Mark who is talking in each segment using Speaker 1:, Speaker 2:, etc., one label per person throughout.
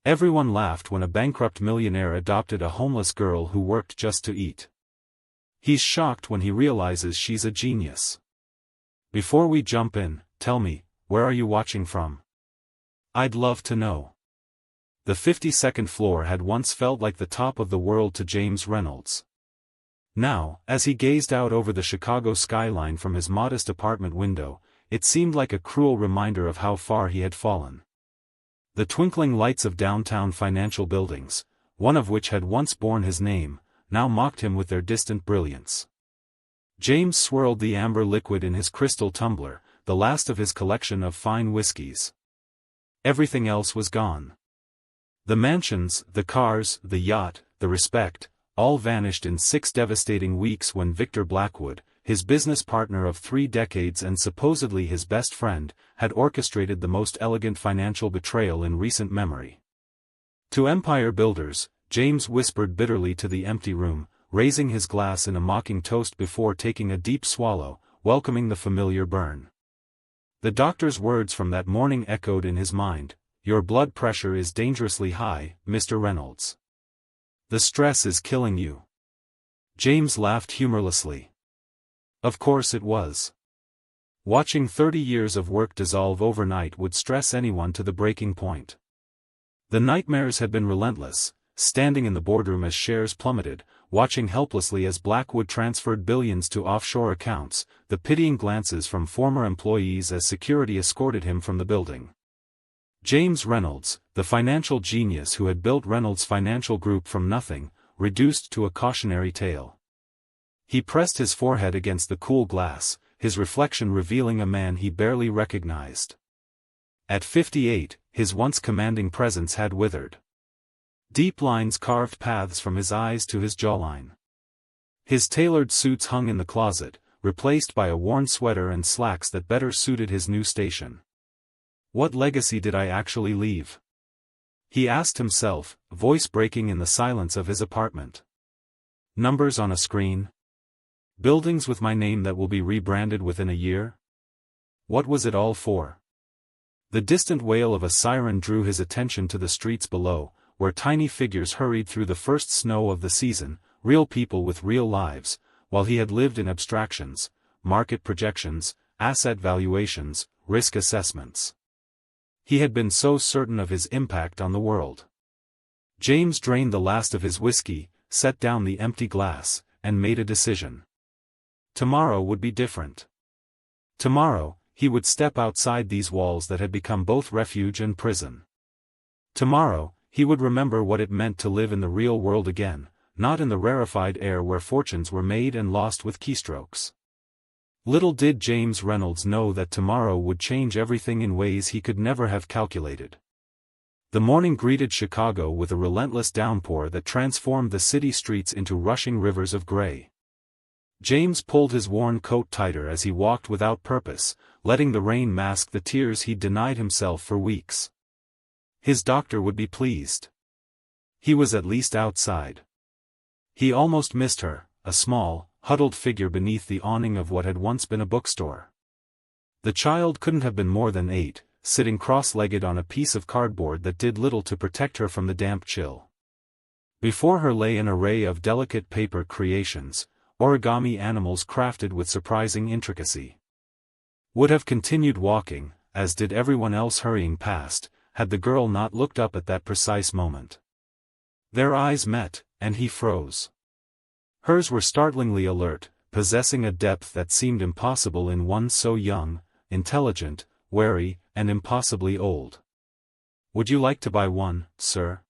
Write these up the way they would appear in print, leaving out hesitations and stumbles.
Speaker 1: Everyone laughed when a bankrupt millionaire adopted a homeless girl who worked just to eat. He's shocked when he realizes she's a genius. Before we jump in, tell me, where are you watching from? I'd love to know. The 52nd floor had once felt like the top of the world to James Reynolds. Now, as he gazed out over the Chicago skyline from his modest apartment window, it seemed like a cruel reminder of how far he had fallen. The twinkling lights of downtown financial buildings, one of which had once borne his name, now mocked him with their distant brilliance. James swirled the amber liquid in his crystal tumbler, the last of his collection of fine whiskies. Everything else was gone. The mansions, the cars, the yacht, the respect, all vanished in 6 devastating weeks when Victor Blackwood, his business partner of 3 decades and supposedly his best friend, had orchestrated the most elegant financial betrayal in recent memory. To empire builders, James whispered bitterly to the empty room, raising his glass in a mocking toast before taking a deep swallow, welcoming the familiar burn. The doctor's words from that morning echoed in his mind, "Your blood pressure is dangerously high, Mr. Reynolds. The stress is killing you." James laughed humorlessly. Of course it was. Watching 30 years of work dissolve overnight would stress anyone to the breaking point. The nightmares had been relentless, standing in the boardroom as shares plummeted, watching helplessly as Blackwood transferred billions to offshore accounts, the pitying glances from former employees as security escorted him from the building. James Reynolds, the financial genius who had built Reynolds Financial Group from nothing, reduced to a cautionary tale. He pressed his forehead against the cool glass, his reflection revealing a man he barely recognized. At 58, his once commanding presence had withered. Deep lines carved paths from his eyes to his jawline. His tailored suits hung in the closet, replaced by a worn sweater and slacks that better suited his new station. What legacy did I actually leave? He asked himself, voice breaking in the silence of his apartment. Numbers on a screen? Buildings with my name that will be rebranded within a year? What was it all for? The distant wail of a siren drew his attention to the streets below, where tiny figures hurried through the first snow of the season, real people with real lives, while he had lived in abstractions, market projections, asset valuations, risk assessments. He had been so certain of his impact on the world. James drained the last of his whiskey, set down the empty glass, and made a decision. Tomorrow would be different. Tomorrow, he would step outside these walls that had become both refuge and prison. Tomorrow, he would remember what it meant to live in the real world again, not in the rarefied air where fortunes were made and lost with keystrokes. Little did James Reynolds know that tomorrow would change everything in ways he could never have calculated. The morning greeted Chicago with a relentless downpour that transformed the city streets into rushing rivers of gray. James pulled his worn coat tighter as he walked without purpose, letting the rain mask the tears he'd denied himself for weeks. His doctor would be pleased. He was at least outside. He almost missed her, a small, huddled figure beneath the awning of what had once been a bookstore. The child couldn't have been more than 8, sitting cross-legged on a piece of cardboard that did little to protect her from the damp chill. Before her lay an array of delicate paper creations, origami animals crafted with surprising intricacy. Would have continued walking, as did everyone else hurrying past, had the girl not looked up at that precise moment. Their eyes met, and he froze. Hers were startlingly alert, possessing a depth that seemed impossible in one so young, intelligent, wary, and impossibly old. "Would you like to buy one, sir?"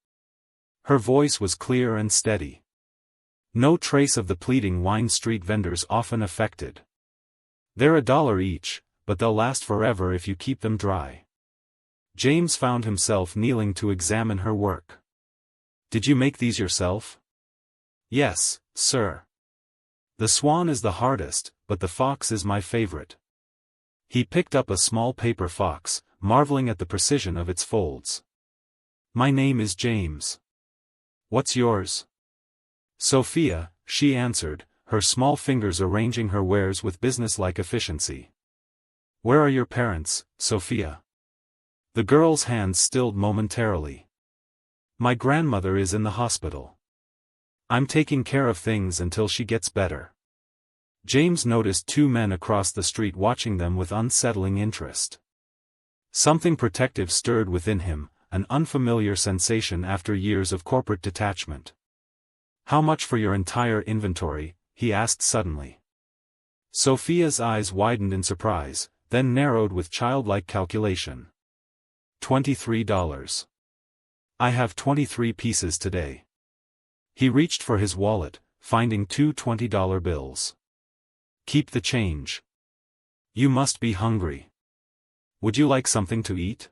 Speaker 1: Her voice was clear and steady. No trace of the pleading Wine Street vendors often affected. "They're $1 each, but they'll last forever if you keep them dry." James found himself kneeling to examine her work. "Did you make these yourself?" "Yes, sir. The swan is the hardest, but the fox is my favorite." He picked up a small paper fox, marveling at the precision of its folds. "My name is James. What's yours?" "Sophia," she answered, her small fingers arranging her wares with businesslike efficiency. "Where are your parents, Sophia?" The girl's hands stilled momentarily. My grandmother is in the hospital. I'm taking care of things until she gets better. James noticed two men across the street watching them with unsettling interest. Something protective stirred within him, an unfamiliar sensation after years of corporate detachment. How much for your entire inventory? He asked suddenly. Sophia's eyes widened in surprise, then narrowed with childlike calculation. $23. I have 23 pieces today. He reached for his wallet, finding two $20 bills. Keep the change. You must be hungry. Would you like something to eat?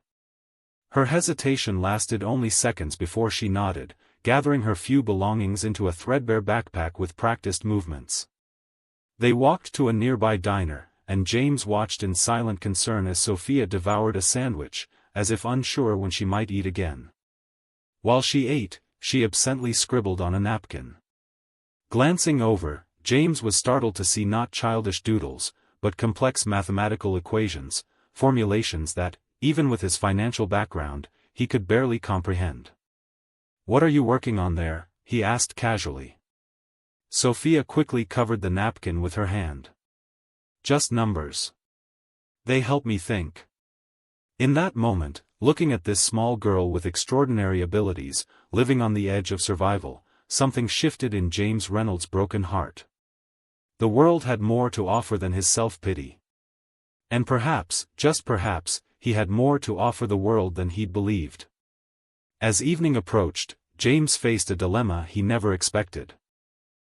Speaker 1: Her hesitation lasted only seconds before she nodded, gathering her few belongings into a threadbare backpack with practiced movements. They walked to a nearby diner, and James watched in silent concern as Sophia devoured a sandwich, as if unsure when she might eat again. While she ate, she absently scribbled on a napkin. Glancing over, James was startled to see not childish doodles, but complex mathematical equations, formulations that, even with his financial background, he could barely comprehend. What are you working on there? He asked casually. Sophia quickly covered the napkin with her hand. Just numbers. They help me think. In that moment, looking at this small girl with extraordinary abilities, living on the edge of survival, something shifted in James Reynolds' broken heart. The world had more to offer than his self-pity. And perhaps, just perhaps, he had more to offer the world than he'd believed. As evening approached, James faced a dilemma he never expected.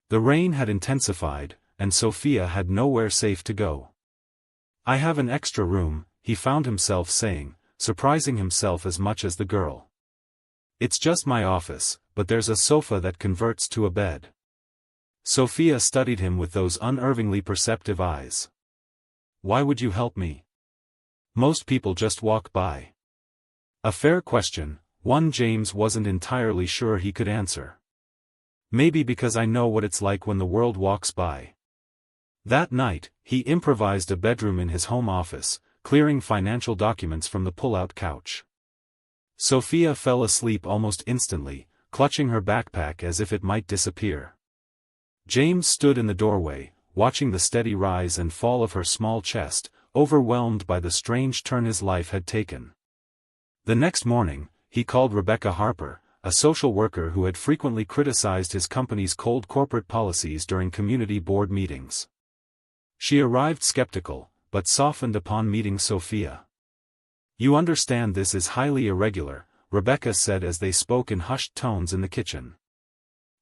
Speaker 1: The rain had intensified, and Sophia had nowhere safe to go. I have an extra room, he found himself saying, surprising himself as much as the girl. It's just my office, but there's a sofa that converts to a bed. Sophia studied him with those unervingly perceptive eyes. Why would you help me? Most people just walk by. A fair question, one James wasn't entirely sure he could answer. Maybe because I know what it's like when the world walks by. That night, he improvised a bedroom in his home office, clearing financial documents from the pull-out couch. Sophia fell asleep almost instantly, clutching her backpack as if it might disappear. James stood in the doorway, watching the steady rise and fall of her small chest, overwhelmed by the strange turn his life had taken. The next morning, he called Rebecca Harper, a social worker who had frequently criticized his company's cold corporate policies during community board meetings. She arrived skeptical, but softened upon meeting Sophia. You understand this is highly irregular, Rebecca said as they spoke in hushed tones in the kitchen.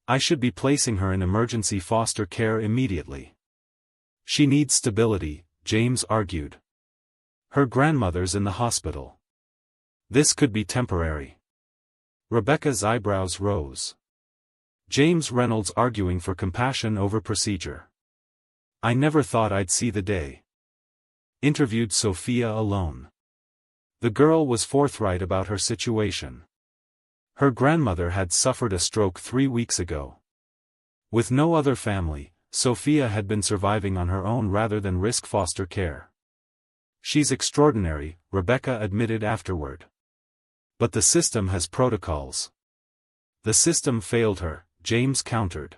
Speaker 1: I should be placing her in emergency foster care immediately. She needs stability, James argued. Her grandmother's in the hospital. This could be temporary. Rebecca's eyebrows rose. James Reynolds arguing for compassion over procedure. I never thought I'd see the day. Interviewed Sophia alone. The girl was forthright about her situation. Her grandmother had suffered a stroke 3 weeks ago. With no other family, Sophia had been surviving on her own rather than risk foster care. She's extraordinary, Rebecca admitted afterward. But the system has protocols. The system failed her, James countered.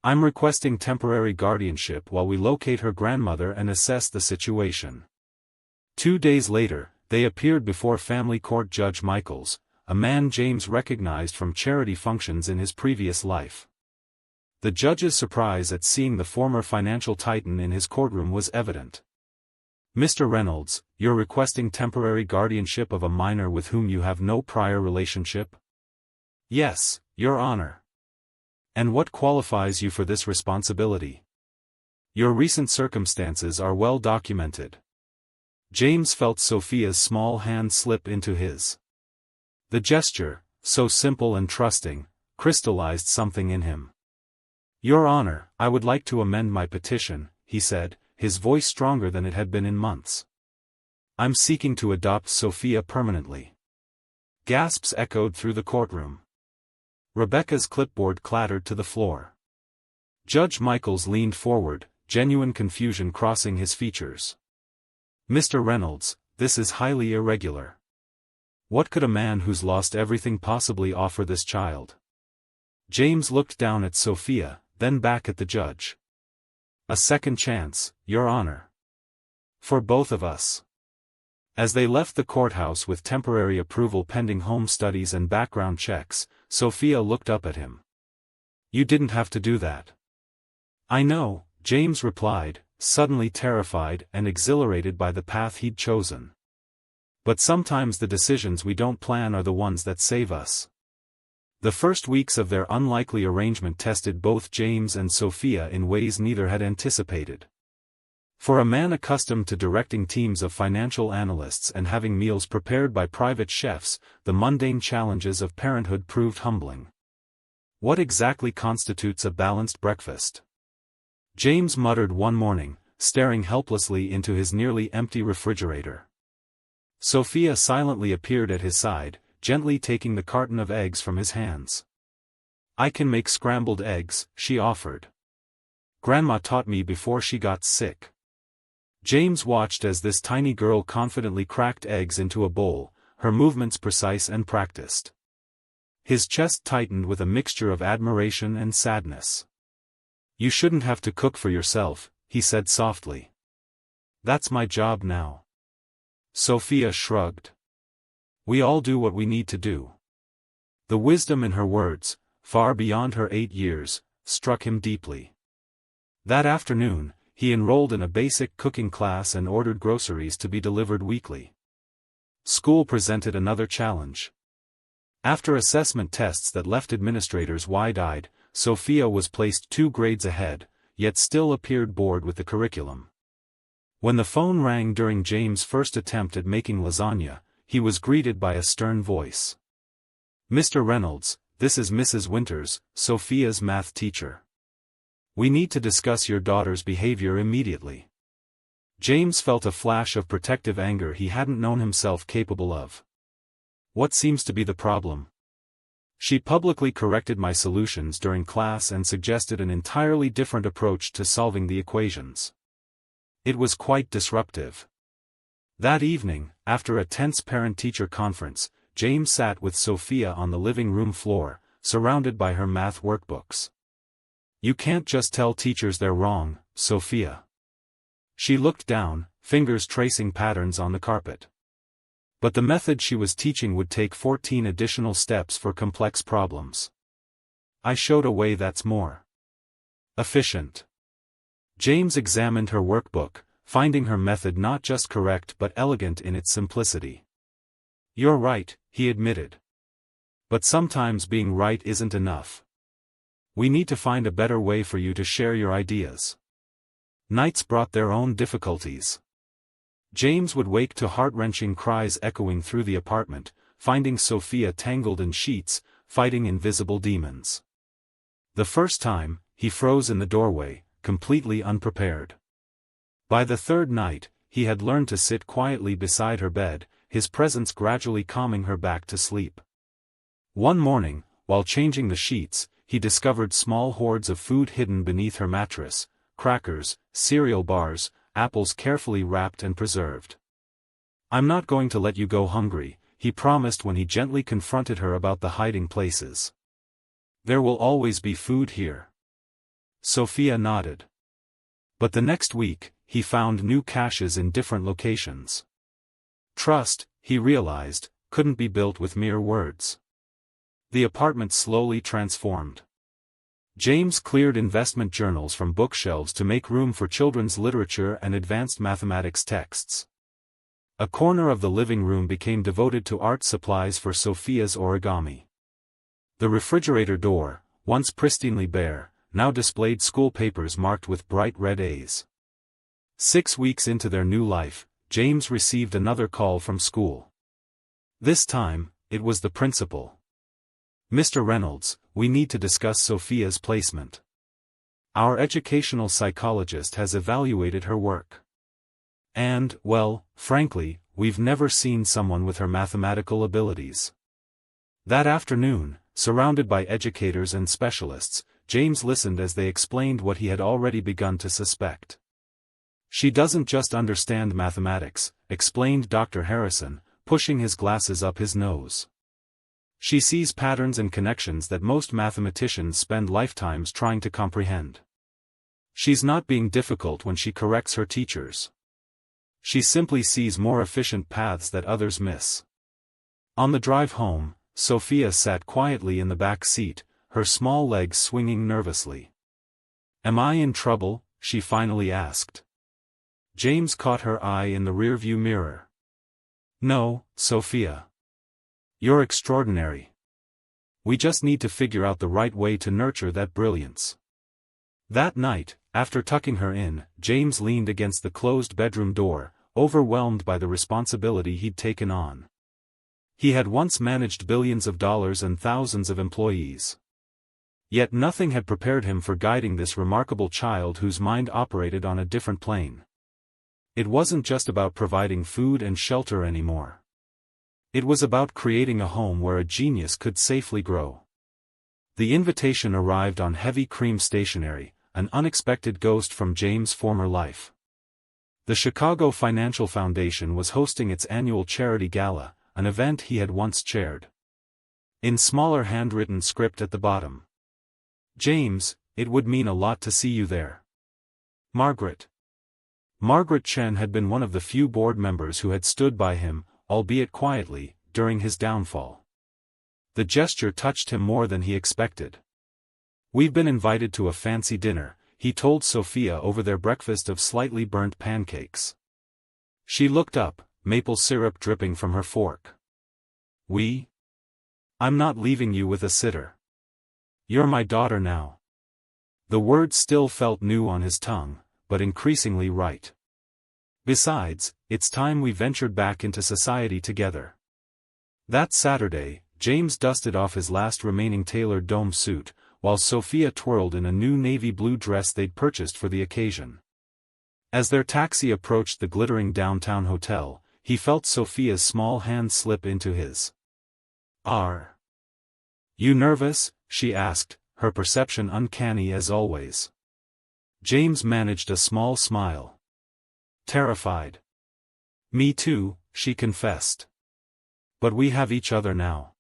Speaker 1: I'm requesting temporary guardianship while we locate her grandmother and assess the situation. 2 days later, they appeared before family court Judge Michaels, a man James recognized from charity functions in his previous life. The judge's surprise at seeing the former financial titan in his courtroom was evident. Mr. Reynolds, you're requesting temporary guardianship of a minor with whom you have no prior relationship? Yes, Your Honor. And what qualifies you for this responsibility? Your recent circumstances are well documented. James felt Sophia's small hand slip into his. The gesture, so simple and trusting, crystallized something in him. Your Honor, I would like to amend my petition, he said, his voice stronger than it had been in months. I'm seeking to adopt Sophia permanently. Gasps echoed through the courtroom. Rebecca's clipboard clattered to the floor. Judge Michaels leaned forward, genuine confusion crossing his features. Mr. Reynolds, this is highly irregular. What could a man who's lost everything possibly offer this child? James looked down at Sophia, then back at the judge. A second chance, Your Honor. For both of us. As they left the courthouse with temporary approval pending home studies and background checks, Sophia looked up at him. You didn't have to do that. I know, James replied, suddenly terrified and exhilarated by the path he'd chosen. But sometimes the decisions we don't plan are the ones that save us. The first weeks of their unlikely arrangement tested both James and Sophia in ways neither had anticipated. For a man accustomed to directing teams of financial analysts and having meals prepared by private chefs, the mundane challenges of parenthood proved humbling. What exactly constitutes a balanced breakfast? James muttered one morning, staring helplessly into his nearly empty refrigerator. Sophia silently appeared at his side, gently taking the carton of eggs from his hands. I can make scrambled eggs, she offered. Grandma taught me before she got sick. James watched as this tiny girl confidently cracked eggs into a bowl, her movements precise and practiced. His chest tightened with a mixture of admiration and sadness. You shouldn't have to cook for yourself, he said softly. That's my job now. Sophia shrugged. We all do what we need to do. The wisdom in her words, far beyond her 8 years, struck him deeply. That afternoon, he enrolled in a basic cooking class and ordered groceries to be delivered weekly. School presented another challenge. After assessment tests that left administrators wide-eyed, Sophia was placed 2 grades ahead, yet still appeared bored with the curriculum. When the phone rang during James' first attempt at making lasagna, he was greeted by a stern voice. Mr. Reynolds, this is Mrs. Winters, Sophia's math teacher. We need to discuss your daughter's behavior immediately. James felt a flash of protective anger he hadn't known himself capable of. What seems to be the problem? She publicly corrected my solutions during class and suggested an entirely different approach to solving the equations. It was quite disruptive. That evening, after a tense parent-teacher conference, James sat with Sophia on the living room floor, surrounded by her math workbooks. You can't just tell teachers they're wrong, Sophia. She looked down, fingers tracing patterns on the carpet. But the method she was teaching would take 14 additional steps for complex problems. I showed a way that's more efficient. James examined her workbook, finding her method not just correct but elegant in its simplicity. You're right, he admitted. But sometimes being right isn't enough. We need to find a better way for you to share your ideas. Nights brought their own difficulties. James would wake to heart-wrenching cries echoing through the apartment, finding Sophia tangled in sheets, fighting invisible demons. The first time, he froze in the doorway, completely unprepared. By the third night, he had learned to sit quietly beside her bed, his presence gradually calming her back to sleep. One morning, while changing the sheets, he discovered small hoards of food hidden beneath her mattress, crackers, cereal bars, apples carefully wrapped and preserved. I'm not going to let you go hungry, he promised when he gently confronted her about the hiding places. There will always be food here. Sophia nodded. But the next week, he found new caches in different locations. Trust, he realized, couldn't be built with mere words. The apartment slowly transformed. James cleared investment journals from bookshelves to make room for children's literature and advanced mathematics texts. A corner of the living room became devoted to art supplies for Sophia's origami. The refrigerator door, once pristinely bare, now displayed school papers marked with bright red A's. 6 weeks into their new life, James received another call from school. This time, it was the principal. Mr. Reynolds, we need to discuss Sophia's placement. Our educational psychologist has evaluated her work. And, well, frankly, we've never seen someone with her mathematical abilities. That afternoon, surrounded by educators and specialists, James listened as they explained what he had already begun to suspect. She doesn't just understand mathematics, explained Dr. Harrison, pushing his glasses up his nose. She sees patterns and connections that most mathematicians spend lifetimes trying to comprehend. She's not being difficult when she corrects her teachers. She simply sees more efficient paths that others miss. On the drive home, Sophia sat quietly in the back seat, her small legs swinging nervously. "Am I in trouble?" she finally asked. James caught her eye in the rearview mirror. "No, Sophia. You're extraordinary. We just need to figure out the right way to nurture that brilliance." That night, after tucking her in, James leaned against the closed bedroom door, overwhelmed by the responsibility he'd taken on. He had once managed billions of dollars and thousands of employees. Yet nothing had prepared him for guiding this remarkable child whose mind operated on a different plane. It wasn't just about providing food and shelter anymore. It was about creating a home where a genius could safely grow. The invitation arrived on heavy cream stationery, an unexpected ghost from James' former life. The Chicago Financial Foundation was hosting its annual charity gala, an event he had once chaired. In smaller handwritten script at the bottom. "James, it would mean a lot to see you there. Margaret." Margaret Chen had been one of the few board members who had stood by him, albeit quietly, during his downfall. The gesture touched him more than he expected. "We've been invited to a fancy dinner," he told Sophia over their breakfast of slightly burnt pancakes. She looked up, maple syrup dripping from her fork. "We? I'm not leaving you with a sitter. You're my daughter now." The word still felt new on his tongue, but increasingly right. "Besides, it's time we ventured back into society together." That Saturday, James dusted off his last remaining tailored dome suit, while Sophia twirled in a new navy blue dress they'd purchased for the occasion. As their taxi approached the glittering downtown hotel, he felt Sophia's small hand slip into his. "Are you nervous?" she asked, her perception uncanny as always. James managed a small smile. "Terrified." "Me too," she confessed. "But we have each other now."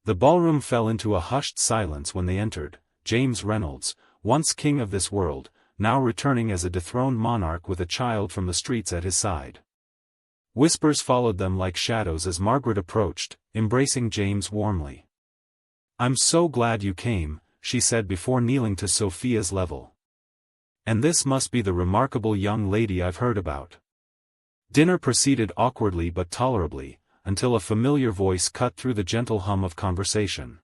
Speaker 1: The ballroom fell into a hushed silence when they entered. James Reynolds, once king of this world, now returning as a dethroned monarch with a child from the streets at his side. Whispers followed them like shadows as Margaret approached, embracing James warmly. "I'm so glad you came," she said before kneeling to Sophia's level. "And this must be the remarkable young lady I've heard about." Dinner proceeded awkwardly but tolerably, until a familiar voice cut through the gentle hum of conversation.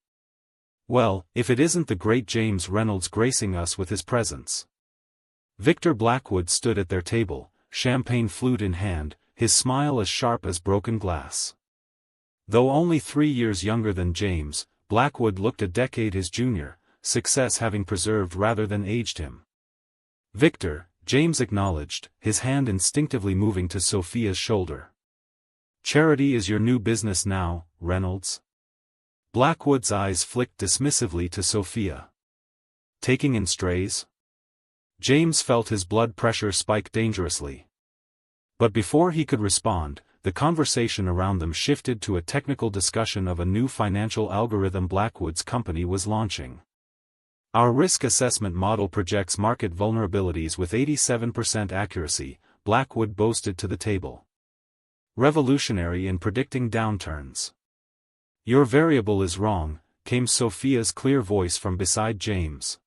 Speaker 1: "Well, if it isn't the great James Reynolds gracing us with his presence." Victor Blackwood stood at their table, champagne flute in hand, his smile as sharp as broken glass. Though only 3 years younger than James, Blackwood looked a decade his junior, success having preserved rather than aged him. "Victor," James acknowledged, his hand instinctively moving to Sophia's shoulder. "Charity is your new business now, Reynolds?" Blackwood's eyes flicked dismissively to Sophia. "Taking in strays?" James felt his blood pressure spike dangerously. But before he could respond, the conversation around them shifted to a technical discussion of a new financial algorithm Blackwood's company was launching. "Our risk assessment model projects market vulnerabilities with 87% accuracy," Blackwood boasted to the table. "Revolutionary in predicting downturns." "Your variable is wrong," came Sophia's clear voice from beside James.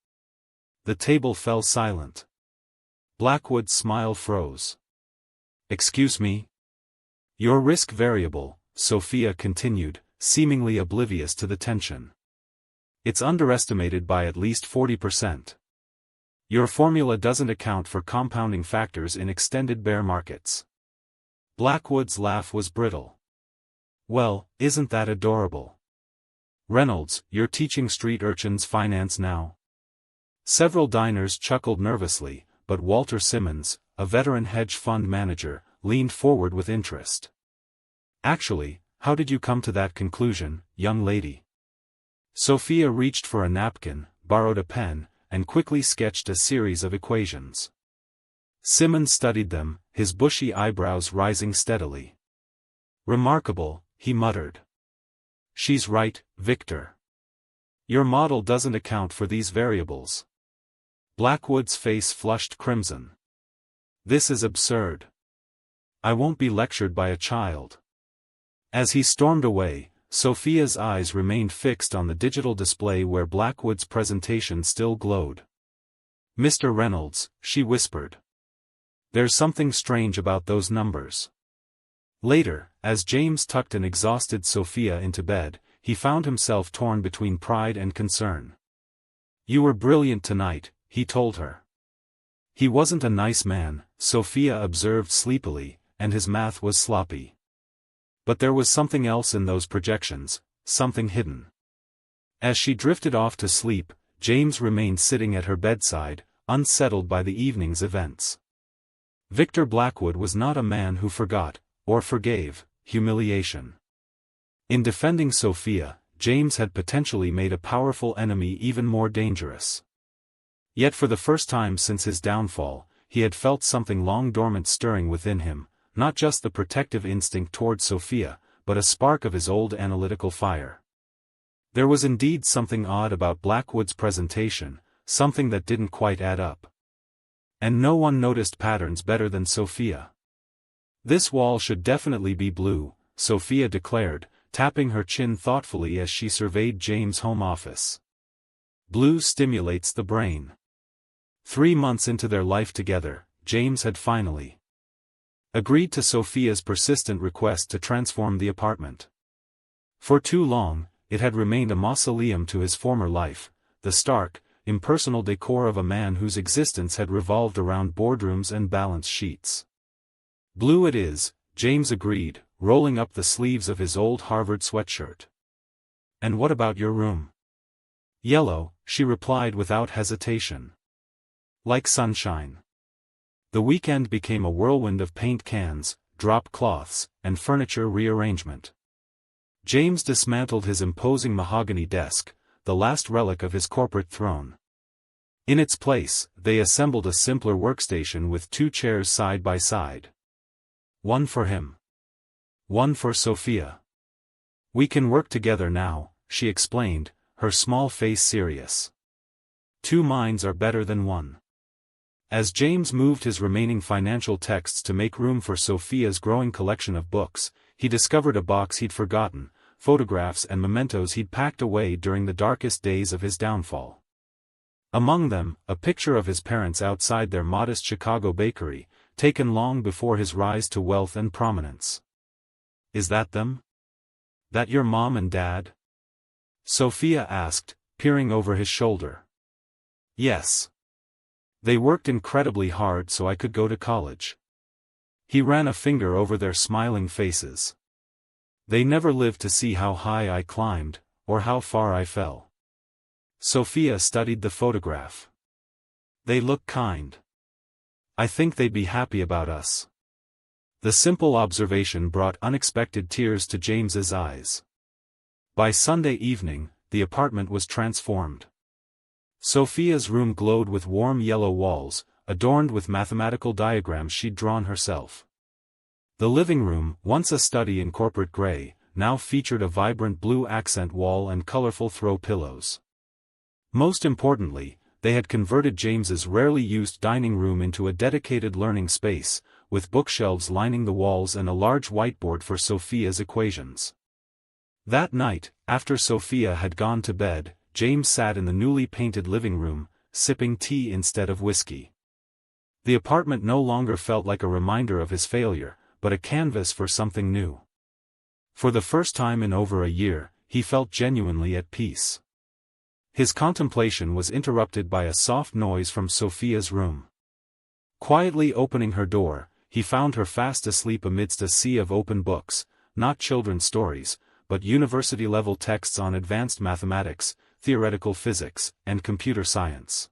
Speaker 1: The table fell silent. Blackwood's smile froze. "Excuse me?" "Your risk variable," Sophia continued, seemingly oblivious to the tension. "It's underestimated by at least 40%. Your formula doesn't account for compounding factors in extended bear markets." Blackwood's laugh was brittle. "Well, isn't that adorable? Reynolds, you're teaching street urchins finance now?" Several diners chuckled nervously, but Walter Simmons, a veteran hedge fund manager, leaned forward with interest. "Actually, how did you come to that conclusion, young lady?" Sophia reached for a napkin, borrowed a pen, and quickly sketched a series of equations. Simmons studied them, his bushy eyebrows rising steadily. Remarkable, he muttered. She's right, Victor. Your model doesn't account for these variables. Blackwood's face flushed crimson. This is absurd. I won't be lectured by a child. As he stormed away, Sophia's eyes remained fixed on the digital display where Blackwood's presentation still glowed. Mr. Reynolds, she whispered. There's something strange about those numbers. Later, as James tucked an exhausted Sophia into bed, he found himself torn between pride and concern. You were brilliant tonight, he told her. He wasn't a nice man, Sophia observed sleepily, and his math was sloppy. But there was something else in those projections, something hidden. As she drifted off to sleep, James remained sitting at her bedside, unsettled by the evening's events. Victor Blackwood was not a man who forgot, or forgave, humiliation. In defending Sophia, James had potentially made a powerful enemy even more dangerous. Yet for the first time since his downfall, he had felt something long dormant stirring within him, not just the protective instinct toward Sophia, but a spark of his old analytical fire. There was indeed something odd about Blackwood's presentation, something that didn't quite add up. And no one noticed patterns better than Sophia. This wall should definitely be blue, Sophia declared, tapping her chin thoughtfully as she surveyed James' home office. Blue stimulates the brain. 3 months into their life together, James had finally agreed to Sophia's persistent request to transform the apartment. For too long, it had remained a mausoleum to his former life, the stark, impersonal decor of a man whose existence had revolved around boardrooms and balance sheets. Blue it is, James agreed, rolling up the sleeves of his old Harvard sweatshirt. And what about your room? Yellow, she replied without hesitation. Like sunshine. The weekend became a whirlwind of paint cans, drop cloths, and furniture rearrangement. James dismantled his imposing mahogany desk, the last relic of his corporate throne. In its place, they assembled a simpler workstation with 2 chairs side by side. One for him. One for Sophia. We can work together now, she explained, her small face serious. 2 minds are better than one. As James moved his remaining financial texts to make room for Sophia's growing collection of books, he discovered a box he'd forgotten, photographs and mementos he'd packed away during the darkest days of his downfall. Among them, a picture of his parents outside their modest Chicago bakery, taken long before his rise to wealth and prominence. Is that them? That your mom and dad? Sophia asked, peering over his shoulder. Yes. They worked incredibly hard so I could go to college. He ran a finger over their smiling faces. They never lived to see how high I climbed, or how far I fell. Sophia studied the photograph. They look kind. I think they'd be happy about us. The simple observation brought unexpected tears to James's eyes. By Sunday evening, the apartment was transformed. Sophia's room glowed with warm yellow walls, adorned with mathematical diagrams she'd drawn herself. The living room, once a study in corporate gray, now featured a vibrant blue accent wall and colorful throw pillows. Most importantly, they had converted James's rarely used dining room into a dedicated learning space, with bookshelves lining the walls and a large whiteboard for Sophia's equations. That night, after Sophia had gone to bed, James sat in the newly painted living room, sipping tea instead of whiskey. The apartment no longer felt like a reminder of his failure, but a canvas for something new. For the first time in over a year, he felt genuinely at peace. His contemplation was interrupted by a soft noise from Sophia's room. Quietly opening her door, he found her fast asleep amidst a sea of open books, not children's stories, but university-level texts on advanced mathematics, theoretical physics, and computer science.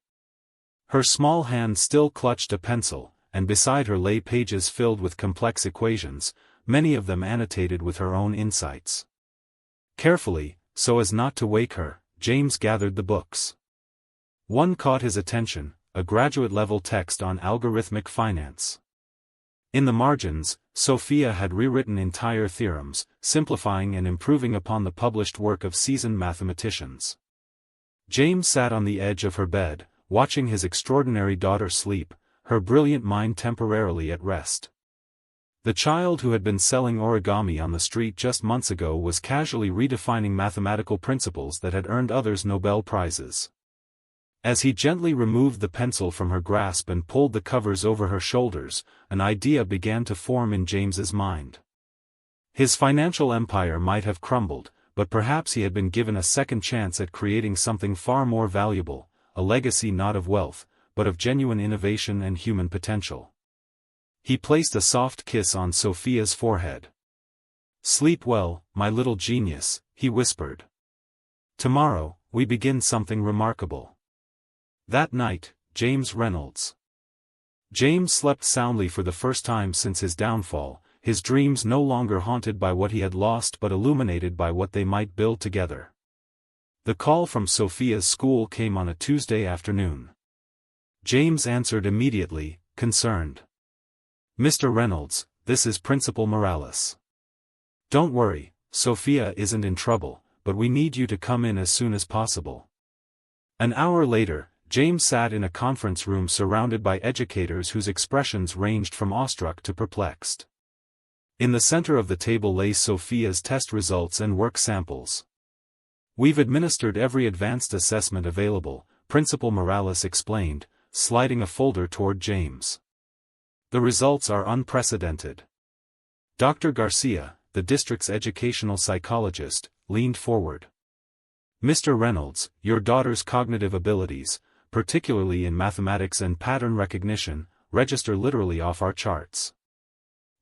Speaker 1: Her small hand still clutched a pencil, and beside her lay pages filled with complex equations, many of them annotated with her own insights. Carefully, so as not to wake her, James gathered the books. One caught his attention, a graduate-level text on algorithmic finance. In the margins, Sophia had rewritten entire theorems, simplifying and improving upon the published work of seasoned mathematicians. James sat on the edge of her bed, watching his extraordinary daughter sleep, her brilliant mind temporarily at rest. The child who had been selling origami on the street just months ago was casually redefining mathematical principles that had earned others Nobel Prizes. As he gently removed the pencil from her grasp and pulled the covers over her shoulders, an idea began to form in James's mind. His financial empire might have crumbled, but perhaps he had been given a second chance at creating something far more valuable, a legacy not of wealth, but of genuine innovation and human potential. He placed a soft kiss on Sophia's forehead. "Sleep well, my little genius," he whispered. "Tomorrow, we begin something remarkable." That night, James Reynolds. James slept soundly for the first time since his downfall, his dreams no longer haunted by what he had lost but illuminated by what they might build together. The call from Sophia's school came on a Tuesday afternoon. James answered immediately, concerned. "Mr. Reynolds, this is Principal Morales. Don't worry, Sophia isn't in trouble, but we need you to come in as soon as possible." An hour later, James sat in a conference room surrounded by educators whose expressions ranged from awestruck to perplexed. In the center of the table lay Sophia's test results and work samples. "We've administered every advanced assessment available," Principal Morales explained, sliding a folder toward James. "The results are unprecedented." Dr. Garcia, the district's educational psychologist, leaned forward. "Mr. Reynolds, your daughter's cognitive abilities, particularly in mathematics and pattern recognition, register literally off our charts.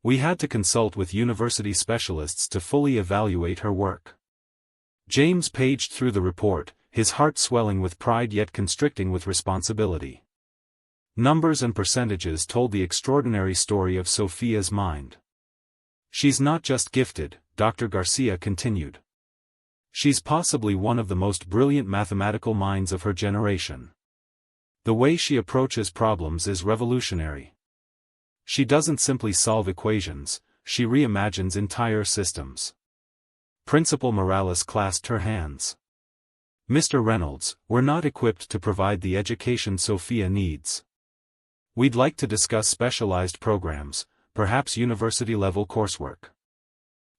Speaker 1: We had to consult with university specialists to fully evaluate her work." James paged through the report, his heart swelling with pride yet constricting with responsibility. Numbers and percentages told the extraordinary story of Sophia's mind. "She's not just gifted," Dr. Garcia continued. "She's possibly one of the most brilliant mathematical minds of her generation. The way she approaches problems is revolutionary. She doesn't simply solve equations, she reimagines entire systems." Principal Morales clasped her hands. "Mr. Reynolds, we're not equipped to provide the education Sophia needs. We'd like to discuss specialized programs, perhaps university-level coursework."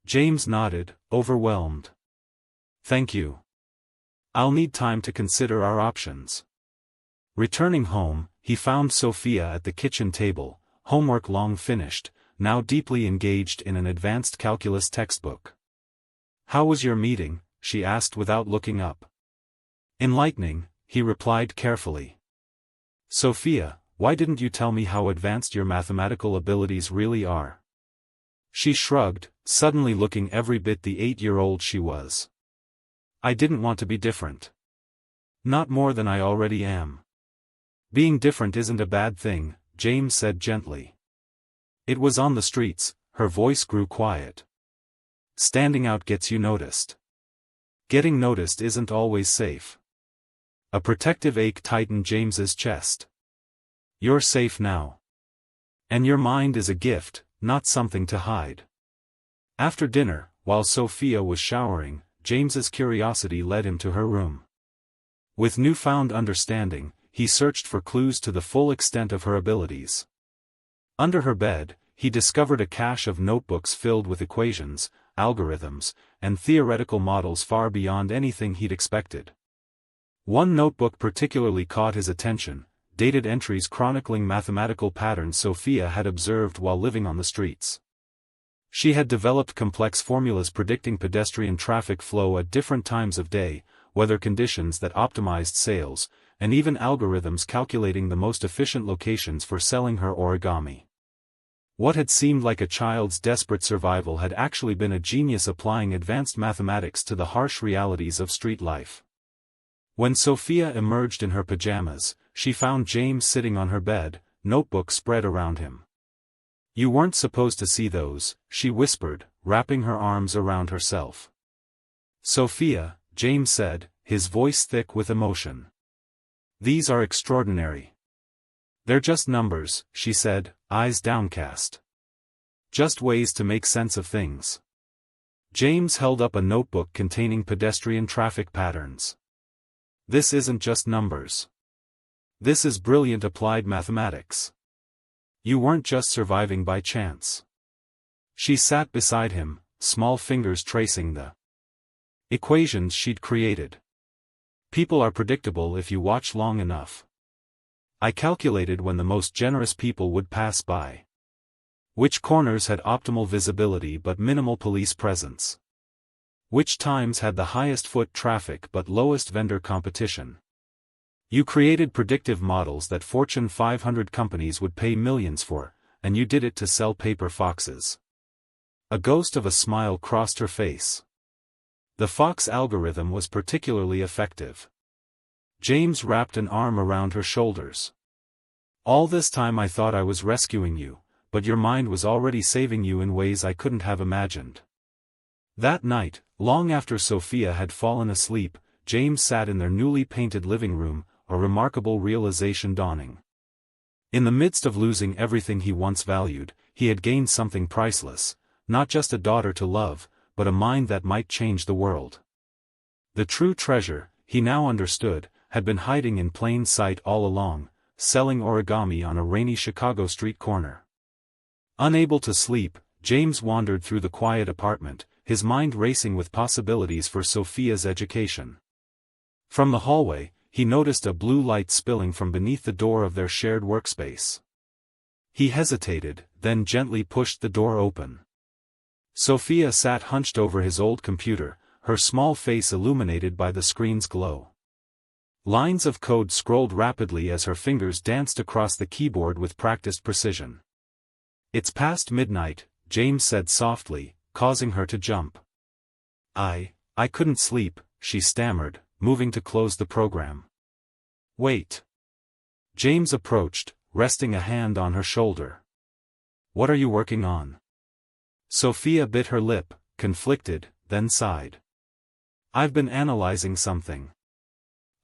Speaker 1: James nodded, overwhelmed. "Thank you. I'll need time to consider our options." Returning home, he found Sophia at the kitchen table, homework long finished, now deeply engaged in an advanced calculus textbook. "How was your meeting?" she asked without looking up. "Enlightening," he replied carefully. "Sophia, why didn't you tell me how advanced your mathematical abilities really are?" She shrugged, suddenly looking every bit the 8-year-old she was. "I didn't want to be different. Not more than I already am." "Being different isn't a bad thing," James said gently. "It was on the streets," her voice grew quiet. "Standing out gets you noticed. Getting noticed isn't always safe." A protective ache tightened James's chest. "You're safe now. And your mind is a gift, not something to hide." After dinner, while Sophia was showering, James's curiosity led him to her room. With newfound understanding, he searched for clues to the full extent of her abilities. Under her bed, he discovered a cache of notebooks filled with equations, algorithms, and theoretical models far beyond anything he'd expected. One notebook particularly caught his attention, dated entries chronicling mathematical patterns Sophia had observed while living on the streets. She had developed complex formulas predicting pedestrian traffic flow at different times of day, weather conditions that optimized sales, and even algorithms calculating the most efficient locations for selling her origami. What had seemed like a child's desperate survival had actually been a genius applying advanced mathematics to the harsh realities of street life. When Sophia emerged in her pajamas, she found James sitting on her bed, notebook spread around him. "You weren't supposed to see those," she whispered, wrapping her arms around herself. "Sophia," James said, his voice thick with emotion. "These are extraordinary." "They're just numbers," she said, eyes downcast. Just ways to make sense of things. James held up a notebook containing pedestrian traffic patterns. This isn't just numbers. This is brilliant applied mathematics. You weren't just surviving by chance. She sat beside him, small fingers tracing the equations she'd created. People are predictable if you watch long enough. I calculated when the most generous people would pass by. Which corners had optimal visibility but minimal police presence? Which times had the highest foot traffic but lowest vendor competition? You created predictive models that Fortune 500 companies would pay millions for, and you did it to sell paper foxes. A ghost of a smile crossed her face. The Fox algorithm was particularly effective. James wrapped an arm around her shoulders. All this time I thought I was rescuing you, but your mind was already saving you in ways I couldn't have imagined. That night, long after Sophia had fallen asleep, James sat in their newly painted living room, a remarkable realization dawning. In the midst of losing everything he once valued, he had gained something priceless, not just a daughter to love, but a mind that might change the world. The true treasure, he now understood, had been hiding in plain sight all along, selling origami on a rainy Chicago street corner. Unable to sleep, James wandered through the quiet apartment, his mind racing with possibilities for Sophia's education. From the hallway, he noticed a blue light spilling from beneath the door of their shared workspace. He hesitated, then gently pushed the door open. Sophia sat hunched over his old computer, her small face illuminated by the screen's glow. Lines of code scrolled rapidly as her fingers danced across the keyboard with practiced precision. "It's past midnight," James said softly, causing her to jump. I couldn't sleep," she stammered, moving to close the program. "Wait." James approached, resting a hand on her shoulder. "What are you working on?" Sophia bit her lip, conflicted, then sighed. "I've been analyzing something.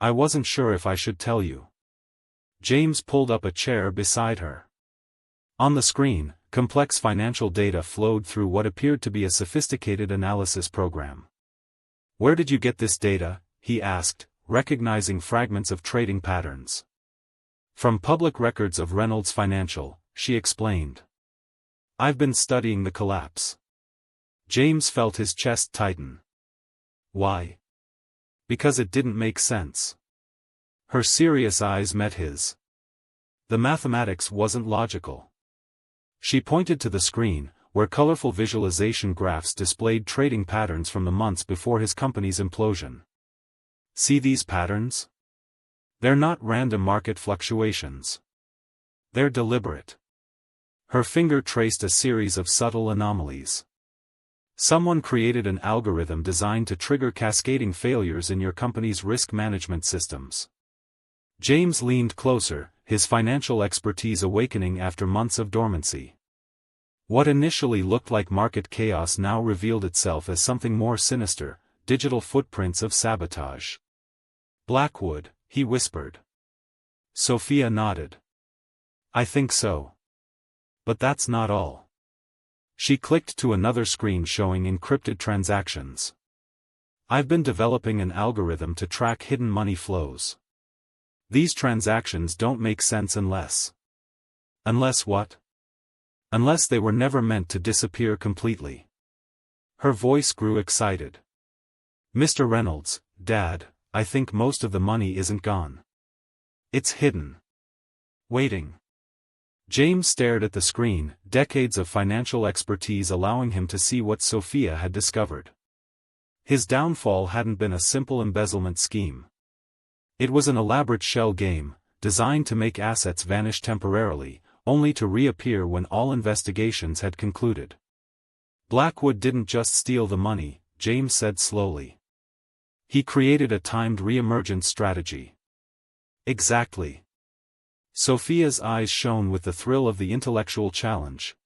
Speaker 1: I wasn't sure if I should tell you." James pulled up a chair beside her. On the screen, complex financial data flowed through what appeared to be a sophisticated analysis program. "Where did you get this data?" he asked, recognizing fragments of trading patterns. "From public records of Reynolds Financial," she explained. "I've been studying the collapse." James felt his chest tighten. "Why?" "Because it didn't make sense." Her serious eyes met his. The mathematics wasn't logical. She pointed to the screen, where colorful visualization graphs displayed trading patterns from the months before his company's implosion. "See these patterns? They're not random market fluctuations. They're deliberate." Her finger traced a series of subtle anomalies. "Someone created an algorithm designed to trigger cascading failures in your company's risk management systems." James leaned closer, his financial expertise awakening after months of dormancy. What initially looked like market chaos now revealed itself as something more sinister, digital footprints of sabotage. "Blackwood," he whispered. Sophia nodded. "I think so. But that's not all." She clicked to another screen showing encrypted transactions. "I've been developing an algorithm to track hidden money flows. These transactions don't make sense unless..." "Unless what?" "Unless they were never meant to disappear completely." Her voice grew excited. "Mr. Reynolds, Dad, I think most of the money isn't gone. It's hidden. Waiting." James stared at the screen, decades of financial expertise allowing him to see what Sophia had discovered. His downfall hadn't been a simple embezzlement scheme. It was an elaborate shell game, designed to make assets vanish temporarily, only to reappear when all investigations had concluded. "Blackwood didn't just steal the money," James said slowly. "He created a timed re-emergence strategy." "Exactly." Sophia's eyes shone with the thrill of the intellectual challenge.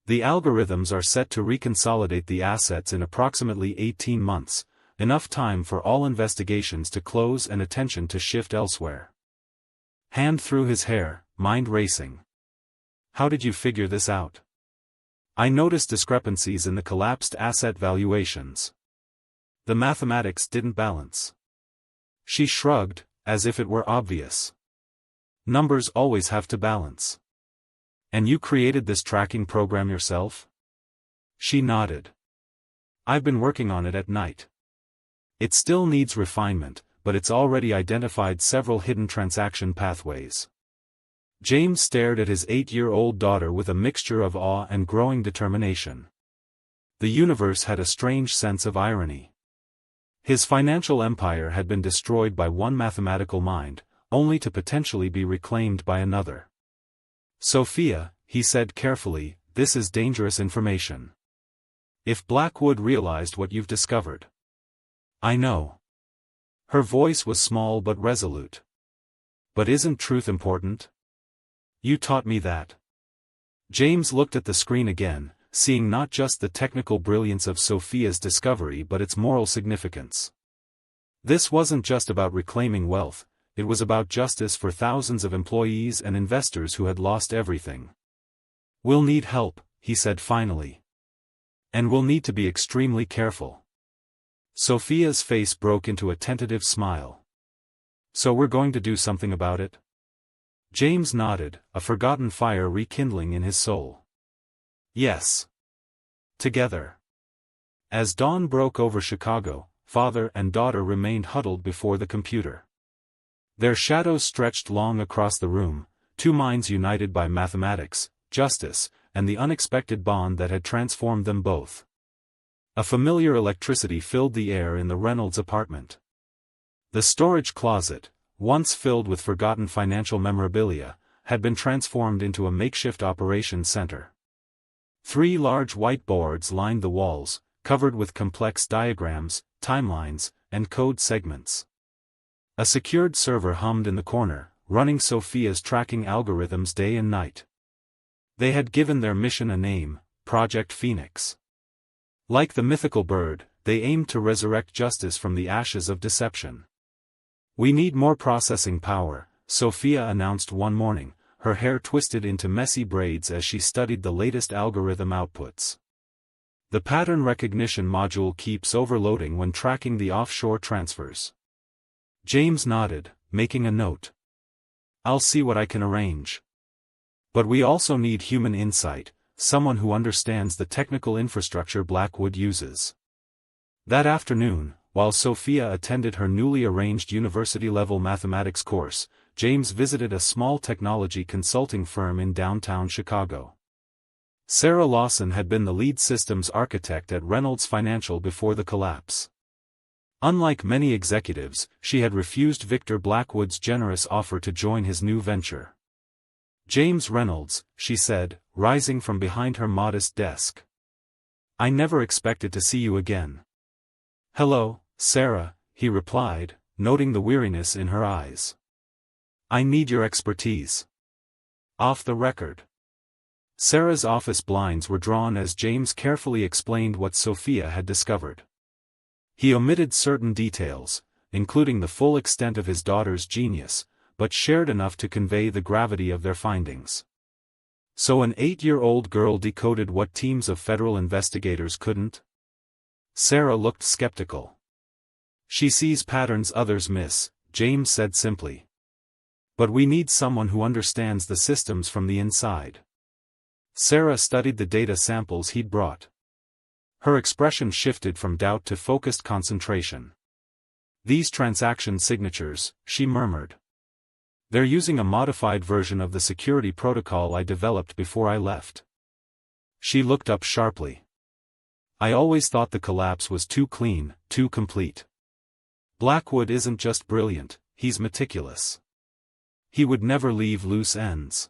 Speaker 1: "The algorithms are set to reconsolidate the assets in approximately 18 months, enough time for all investigations to close and attention to shift elsewhere." Hand through his hair, mind racing. "How did you figure this out?" I noticed discrepancies in the collapsed asset valuations. The mathematics didn't balance. She shrugged, as if it were obvious. Numbers always have to balance. And you created this tracking program yourself? She nodded. I've been working on it at night. It still needs refinement, but it's already identified several hidden transaction pathways. James stared at his 8-year-old daughter with a mixture of awe and growing determination. The universe had a strange sense of irony. His financial empire had been destroyed by one mathematical mind, only to potentially be reclaimed by another. Sophia, he said carefully, this is dangerous information. If Blackwood realized what you've discovered. I know. Her voice was small but resolute. But isn't truth important? You taught me that. James looked at the screen again, seeing not just the technical brilliance of Sophia's discovery but its moral significance. This wasn't just about reclaiming wealth, it was about justice for thousands of employees and investors who had lost everything. We'll need help, he said finally. And we'll need to be extremely careful. Sophia's face broke into a tentative smile. So we're going to do something about it? James nodded, a forgotten fire rekindling in his soul. Yes. Together. As dawn broke over Chicago, father and daughter remained huddled before the computer. Their shadows stretched long across the room, two minds united by mathematics, justice, and the unexpected bond that had transformed them both. A familiar electricity filled the air in the Reynolds apartment. The storage closet, once filled with forgotten financial memorabilia, had been transformed into a makeshift operations center. 3 large whiteboards lined the walls, covered with complex diagrams, timelines, and code segments. A secured server hummed in the corner, running Sophia's tracking algorithms day and night. They had given their mission a name, Project Phoenix. Like the mythical bird, they aimed to resurrect justice from the ashes of deception. We need more processing power, Sophia announced one morning, her hair twisted into messy braids as she studied the latest algorithm outputs. The pattern recognition module keeps overloading when tracking the offshore transfers. James nodded, making a note. I'll see what I can arrange. But we also need human insight, someone who understands the technical infrastructure Blackwood uses. That afternoon, while Sophia attended her newly arranged university-level mathematics course, James visited a small technology consulting firm in downtown Chicago. Sarah Lawson had been the lead systems architect at Reynolds Financial before the collapse. Unlike many executives, she had refused Victor Blackwood's generous offer to join his new venture. James Reynolds, she said, rising from behind her modest desk. I never expected to see you again. Hello, Sarah, he replied, noting the weariness in her eyes. I need your expertise. Off the record. Sarah's office blinds were drawn as James carefully explained what Sophia had discovered. He omitted certain details, including the full extent of his daughter's genius, but shared enough to convey the gravity of their findings. So an 8-year-old girl decoded what teams of federal investigators couldn't? Sarah looked skeptical. She sees patterns others miss, James said simply. But we need someone who understands the systems from the inside. Sarah studied the data samples he'd brought. Her expression shifted from doubt to focused concentration. These transaction signatures, she murmured. They're using a modified version of the security protocol I developed before I left. She looked up sharply. I always thought the collapse was too clean, too complete. Blackwood isn't just brilliant, he's meticulous. He would never leave loose ends.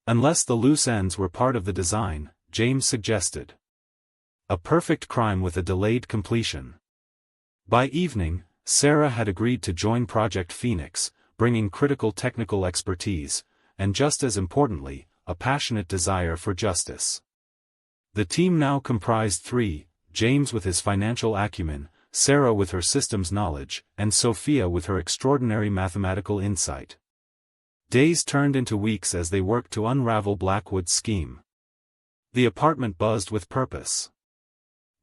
Speaker 1: Unless the loose ends were part of the design, James suggested. A perfect crime with a delayed completion. By evening, Sarah had agreed to join Project Phoenix, bringing critical technical expertise, and just as importantly, a passionate desire for justice. The team now comprised 3, James with his financial acumen, Sarah with her systems knowledge, and Sophia with her extraordinary mathematical insight. Days turned into weeks as they worked to unravel Blackwood's scheme. The apartment buzzed with purpose.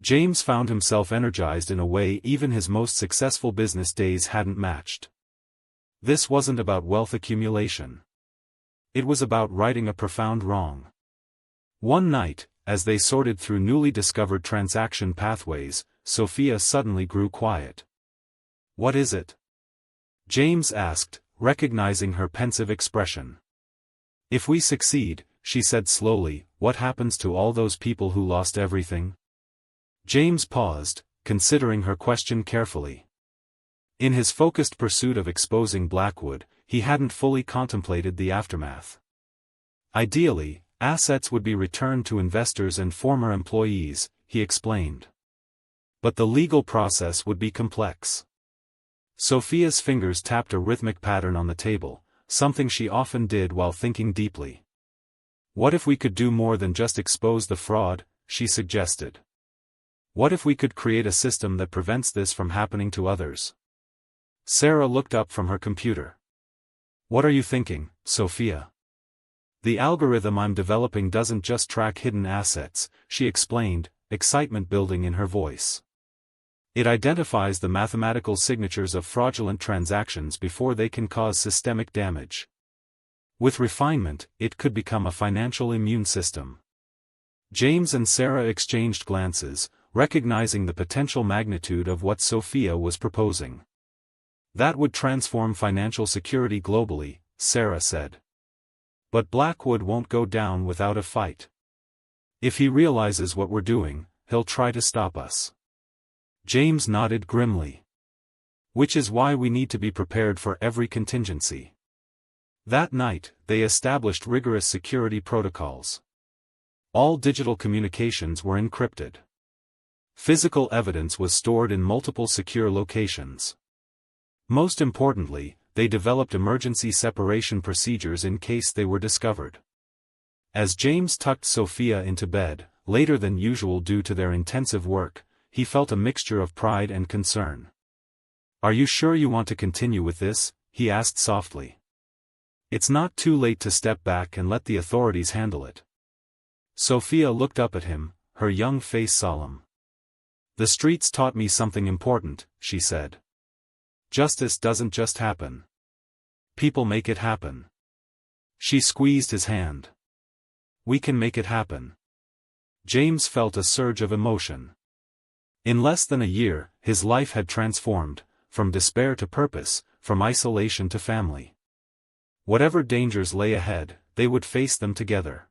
Speaker 1: James found himself energized in a way even his most successful business days hadn't matched. This wasn't about wealth accumulation. It was about righting a profound wrong. One night, as they sorted through newly discovered transaction pathways, Sophia suddenly grew quiet. "What is it?" James asked, recognizing her pensive expression. "If we succeed," she said slowly, "what happens to all those people who lost everything?" James paused, considering her question carefully. In his focused pursuit of exposing Blackwood, he hadn't fully contemplated the aftermath. Ideally, assets would be returned to investors and former employees, he explained. But the legal process would be complex. Sophia's fingers tapped a rhythmic pattern on the table, something she often did while thinking deeply. "What if we could do more than just expose the fraud?" she suggested. "What if we could create a system that prevents this from happening to others?" Sarah looked up from her computer. "What are you thinking, Sophia?" "The algorithm I'm developing doesn't just track hidden assets," she explained, excitement building in her voice. "It identifies the mathematical signatures of fraudulent transactions before they can cause systemic damage. With refinement, it could become a financial immune system." James and Sarah exchanged glances, recognizing the potential magnitude of what Sophia was proposing. "That would transform financial security globally," Sarah said. "But Blackwood won't go down without a fight. If he realizes what we're doing, he'll try to stop us." James nodded grimly. "Which is why we need to be prepared for every contingency." That night, they established rigorous security protocols. All digital communications were encrypted. Physical evidence was stored in multiple secure locations. Most importantly, they developed emergency separation procedures in case they were discovered. As James tucked Sophia into bed, later than usual due to their intensive work, he felt a mixture of pride and concern. "Are you sure you want to continue with this?" he asked softly. "It's not too late to step back and let the authorities handle it." Sophia looked up at him, her young face solemn. "The streets taught me something important," she said. "Justice doesn't just happen. People make it happen." She squeezed his hand. "We can make it happen." James felt a surge of emotion. In less than a year, his life had transformed, from despair to purpose, from isolation to family. Whatever dangers lay ahead, they would face them together.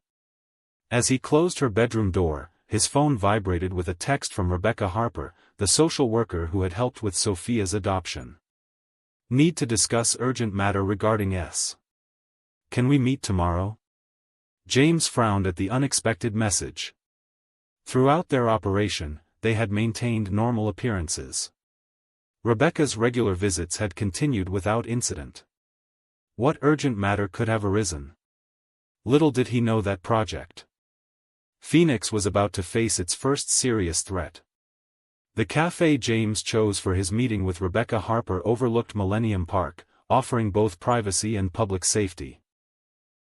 Speaker 1: As he closed her bedroom door, his phone vibrated with a text from Rebecca Harper, the social worker who had helped with Sophia's adoption. "Need to discuss urgent matter regarding S. Can we meet tomorrow?" James frowned at the unexpected message. Throughout their operation, they had maintained normal appearances. Rebecca's regular visits had continued without incident. What urgent matter could have arisen? Little did he know that Project Phoenix was about to face its first serious threat. The cafe James chose for his meeting with Rebecca Harper overlooked Millennium Park, offering both privacy and public safety.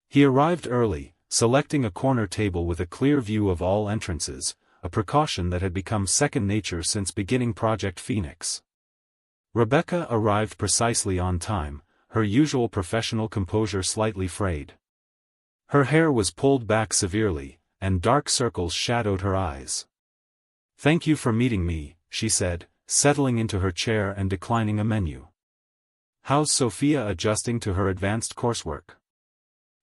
Speaker 1: He arrived early, selecting a corner table with a clear view of all entrances, a precaution that had become second nature since beginning Project Phoenix. Rebecca arrived precisely on time, her usual professional composure slightly frayed. Her hair was pulled back severely, and dark circles shadowed her eyes. "Thank you for meeting me," she said, settling into her chair and declining a menu. "How's Sophia adjusting to her advanced coursework?"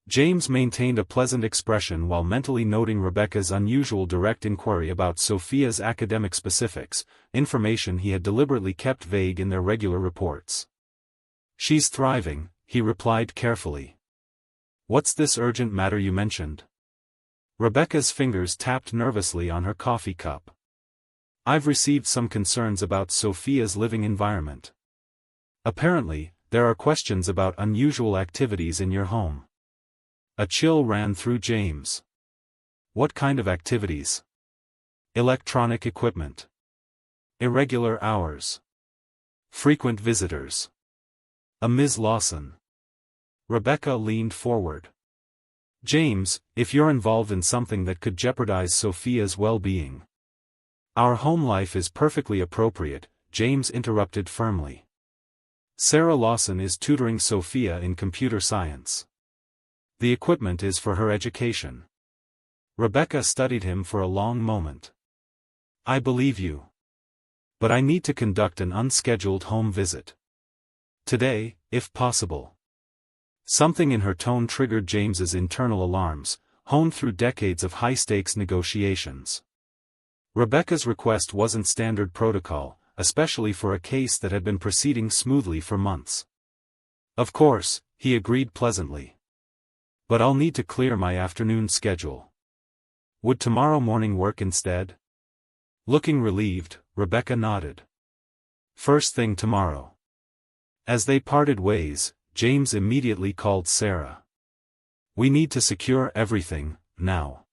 Speaker 1: James maintained a pleasant expression while mentally noting Rebecca's unusual direct inquiry about Sophia's academic specifics, information he had deliberately kept vague in their regular reports. "She's thriving," he replied carefully. "What's this urgent matter you mentioned?" Rebecca's fingers tapped nervously on her coffee cup. "I've received some concerns about Sophia's living environment. Apparently, there are questions about unusual activities in your home." A chill ran through James. "What kind of activities?" "Electronic equipment. Irregular hours. Frequent visitors. A Ms. Lawson." Rebecca leaned forward. James, if you're involved in something that could jeopardize Sophia's well-being. Our home life is perfectly appropriate, James interrupted firmly. Sarah Lawson is tutoring Sophia in computer science. The equipment is for her education. Rebecca studied him for a long moment. I believe you. But I need to conduct an unscheduled home visit. Today, if possible. Something in her tone triggered James's internal alarms, honed through decades of high-stakes negotiations. Rebecca's request wasn't standard protocol, especially for a case that had been proceeding smoothly for months. Of course, he agreed pleasantly. But I'll need to clear my afternoon schedule. Would tomorrow morning work instead? Looking relieved, Rebecca nodded. First thing tomorrow. As they parted ways, James immediately called Sarah. We need to secure everything, now.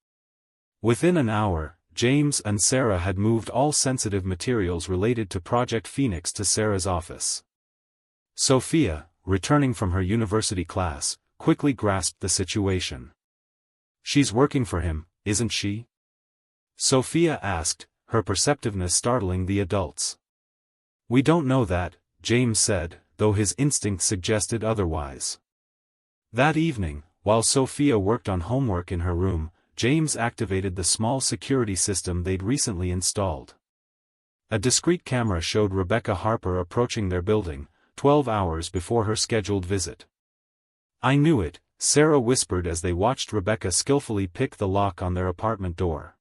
Speaker 1: Within an hour, James and Sarah had moved all sensitive materials related to Project Phoenix to Sarah's office. Sophia, returning from her university class, quickly grasped the situation. She's working for him, isn't she? Sophia asked, her perceptiveness startling the adults. We don't know that, James said, though his instinct suggested otherwise. That evening, while Sophia worked on homework in her room, James activated the small security system they'd recently installed. A discreet camera showed Rebecca Harper approaching their building, 12 hours before her scheduled visit. I knew it, Sarah whispered as they watched Rebecca skillfully pick the lock on their apartment door.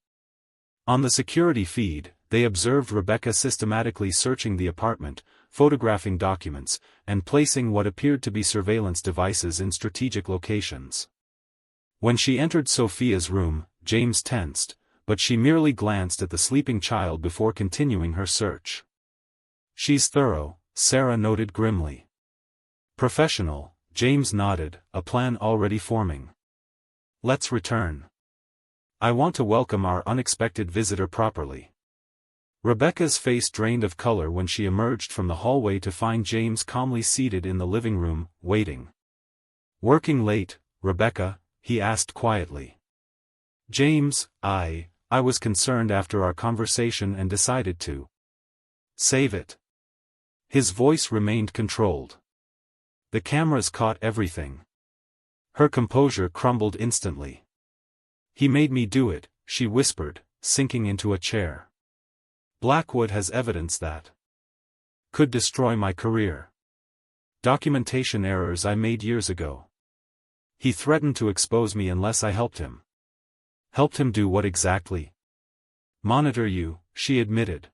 Speaker 1: On the security feed, they observed Rebecca systematically searching the apartment, photographing documents, and placing what appeared to be surveillance devices in strategic locations. When she entered Sophia's room, James tensed, but she merely glanced at the sleeping child before continuing her search. She's thorough, Sarah noted grimly. Professional, James nodded, a plan already forming. Let's return. I want to welcome our unexpected visitor properly. Rebecca's face drained of color when she emerged from the hallway to find James calmly seated in the living room, waiting. Working late, Rebecca? He asked quietly. James, I was concerned after our conversation and decided to save it. His voice remained controlled. The cameras caught everything. Her composure crumbled instantly. He made me do it, she whispered, sinking into a chair. Blackwood has evidence that could destroy my career. Documentation errors I made years ago. He threatened to expose me unless I helped him. Helped him do what exactly? Monitor you, she admitted.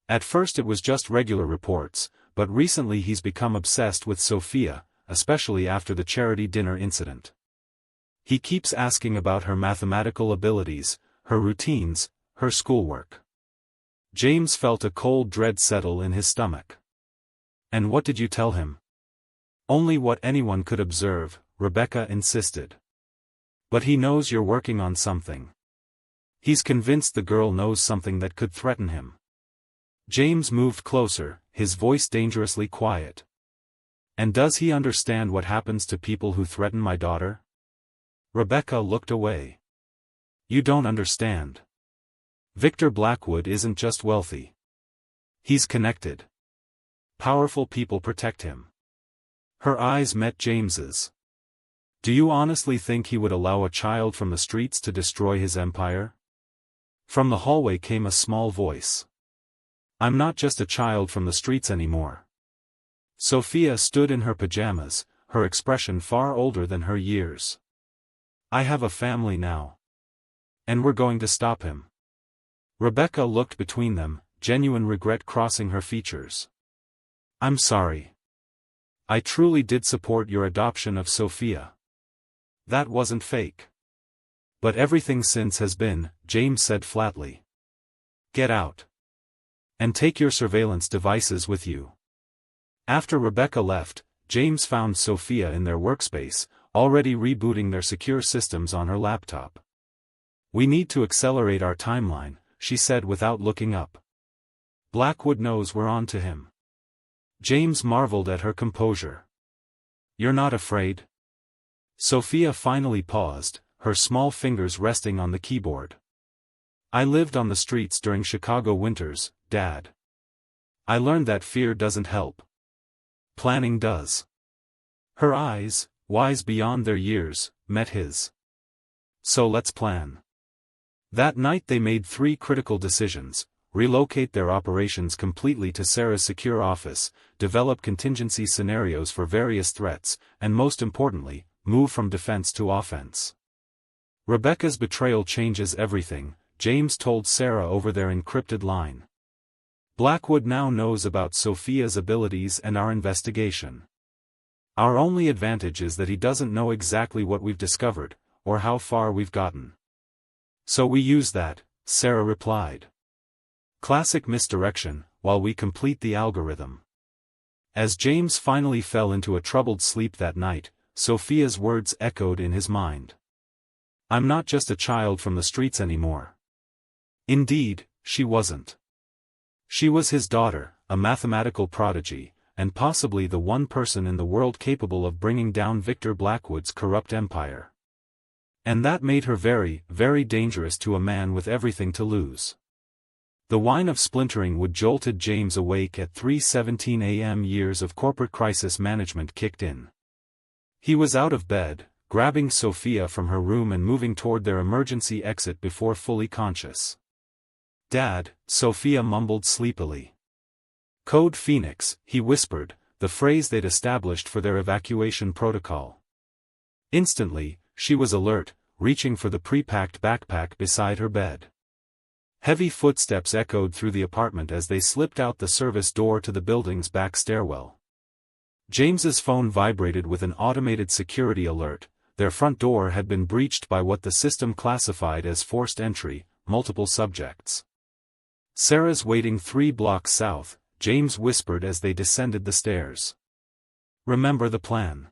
Speaker 1: At first it was just regular reports, but recently he's become obsessed with Sophia, especially after the charity dinner incident. He keeps asking about her mathematical abilities, her routines, her schoolwork. James felt a cold dread settle in his stomach. And what did you tell him? Only what anyone could observe, Rebecca insisted. But he knows you're working on something. He's convinced the girl knows something that could threaten him. James moved closer, his voice dangerously quiet. And does he understand what happens to people who threaten my daughter? Rebecca looked away. You don't understand. Victor Blackwood isn't just wealthy. He's connected. Powerful people protect him. Her eyes met James's. Do you honestly think he would allow a child from the streets to destroy his empire? From the hallway came a small voice. I'm not just a child from the streets anymore. Sophia stood in her pajamas, her expression far older than her years. I have a family now. And we're going to stop him. Rebecca looked between them, genuine regret crossing her features. I'm sorry. I truly did support your adoption of Sophia. That wasn't fake. But everything since has been, James said flatly. Get out. And take your surveillance devices with you. After Rebecca left, James found Sophia in their workspace, already rebooting their secure systems on her laptop. We need to accelerate our timeline, she said without looking up. Blackwood knows we're on to him. James marveled at her composure. You're not afraid? Sophia finally paused, her small fingers resting on the keyboard. I lived on the streets during Chicago winters, Dad. I learned that fear doesn't help. Planning does. Her eyes, wise beyond their years, met his. So let's plan. That night they made 3 critical decisions: relocate their operations completely to Sarah's secure office, develop contingency scenarios for various threats, and most importantly, move from defense to offense. Rebecca's betrayal changes everything, James told Sarah over their encrypted line. Blackwood now knows about Sophia's abilities and our investigation. Our only advantage is that he doesn't know exactly what we've discovered, or how far we've gotten. So we use that, Sarah replied. Classic misdirection, while we complete the algorithm. As James finally fell into a troubled sleep that night, Sophia's words echoed in his mind. I'm not just a child from the streets anymore. Indeed, she wasn't. She was his daughter, a mathematical prodigy, and possibly the one person in the world capable of bringing down Victor Blackwood's corrupt empire. And that made her very, very dangerous to a man with everything to lose. The whine of splintering wood jolted James awake at 3:17 a.m. Years of corporate crisis management kicked in. He was out of bed, grabbing Sophia from her room and moving toward their emergency exit before fully conscious. Dad, Sophia mumbled sleepily. Code Phoenix, he whispered, the phrase they'd established for their evacuation protocol. Instantly, she was alert, reaching for the pre-packed backpack beside her bed. Heavy footsteps echoed through the apartment as they slipped out the service door to the building's back stairwell. James's phone vibrated with an automated security alert. Their front door had been breached by what the system classified as forced entry, multiple subjects. Sarah's waiting 3 blocks south, James whispered as they descended the stairs. Remember the plan.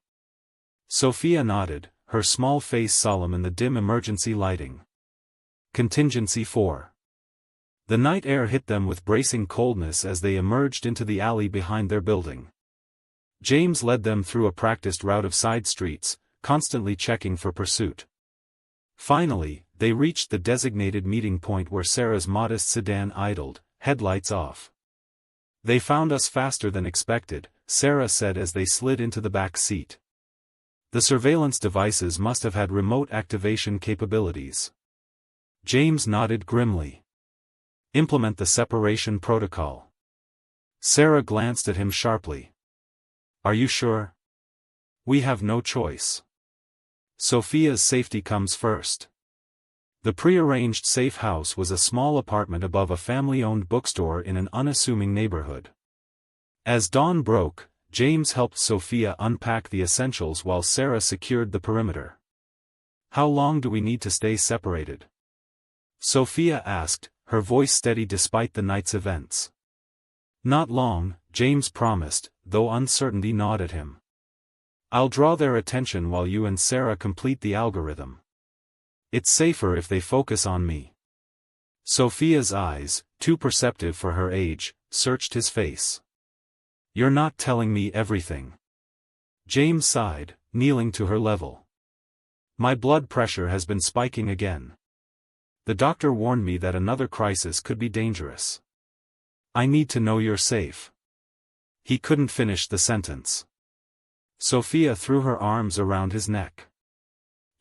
Speaker 1: Sophia nodded, her small face solemn in the dim emergency lighting. Contingency 4. The night air hit them with bracing coldness as they emerged into the alley behind their building. James led them through a practiced route of side streets, constantly checking for pursuit. Finally, they reached the designated meeting point where Sarah's modest sedan idled, headlights off. They found us faster than expected, Sarah said as they slid into the back seat. The surveillance devices must have had remote activation capabilities. James nodded grimly. Implement the separation protocol. Sarah glanced at him sharply. Are you sure? We have no choice. Sophia's safety comes first. The prearranged safe house was a small apartment above a family-owned bookstore in an unassuming neighborhood. As dawn broke, James helped Sophia unpack the essentials while Sarah secured the perimeter. How long do we need to stay separated? Sophia asked, her voice steady despite the night's events. Not long, James promised, though uncertainty gnawed at him. I'll draw their attention while you and Sarah complete the algorithm. It's safer if they focus on me. Sophia's eyes, too perceptive for her age, searched his face. You're not telling me everything. James sighed, kneeling to her level. My blood pressure has been spiking again. The doctor warned me that another crisis could be dangerous. I need to know you're safe. He couldn't finish the sentence. Sophia threw her arms around his neck.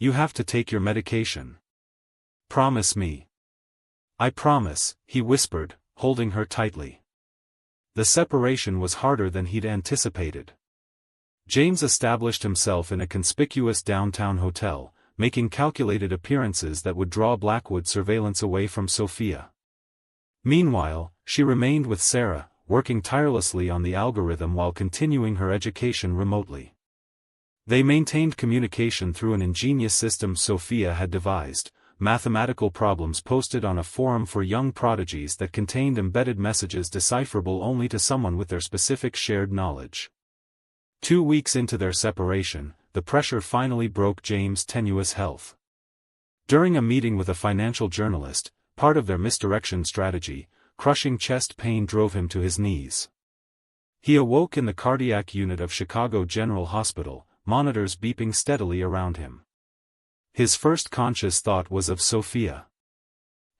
Speaker 1: You have to take your medication. Promise me. I promise, he whispered, holding her tightly. The separation was harder than he'd anticipated. James established himself in a conspicuous downtown hotel, making calculated appearances that would draw Blackwood surveillance away from Sophia. Meanwhile, she remained with Sarah, working tirelessly on the algorithm while continuing her education remotely. They maintained communication through an ingenious system Sophia had devised, mathematical problems posted on a forum for young prodigies that contained embedded messages decipherable only to someone with their specific shared knowledge. 2 weeks into their separation, the pressure finally broke James' tenuous health. During a meeting with a financial journalist, part of their misdirection strategy, crushing chest pain drove him to his knees. He awoke in the cardiac unit of Chicago General Hospital, monitors beeping steadily around him. His first conscious thought was of Sophia.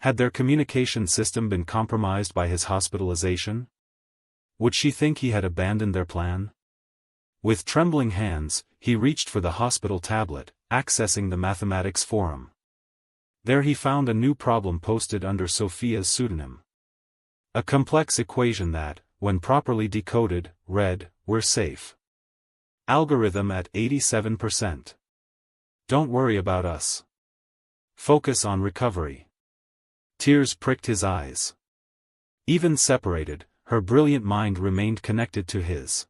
Speaker 1: Had their communication system been compromised by his hospitalization? Would she think he had abandoned their plan? With trembling hands, he reached for the hospital tablet, accessing the mathematics forum. There he found a new problem posted under Sophia's pseudonym. A complex equation that, when properly decoded, read, "We're safe. Algorithm at 87%. Don't worry about us. Focus on recovery." Tears pricked his eyes. Even separated, her brilliant mind remained connected to his.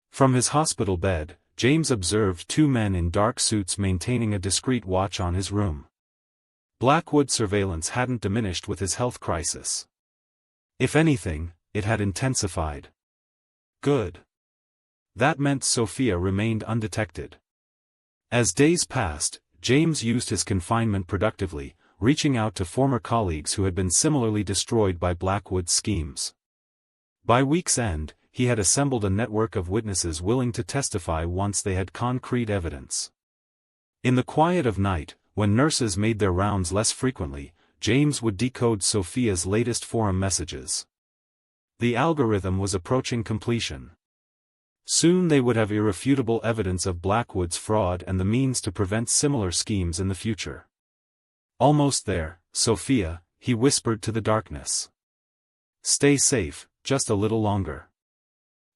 Speaker 1: From his hospital bed, James observed two men in dark suits maintaining a discreet watch on his room. Blackwood surveillance hadn't diminished with his health crisis. If anything, it had intensified. Good. That meant Sophia remained undetected. As days passed, James used his confinement productively, reaching out to former colleagues who had been similarly destroyed by Blackwood's schemes. By week's end, he had assembled a network of witnesses willing to testify once they had concrete evidence. In the quiet of night, when nurses made their rounds less frequently, James would decode Sophia's latest forum messages. The algorithm was approaching completion. Soon they would have irrefutable evidence of Blackwood's fraud and the means to prevent similar schemes in the future. Almost there, Sophia, he whispered to the darkness. Stay safe, just a little longer.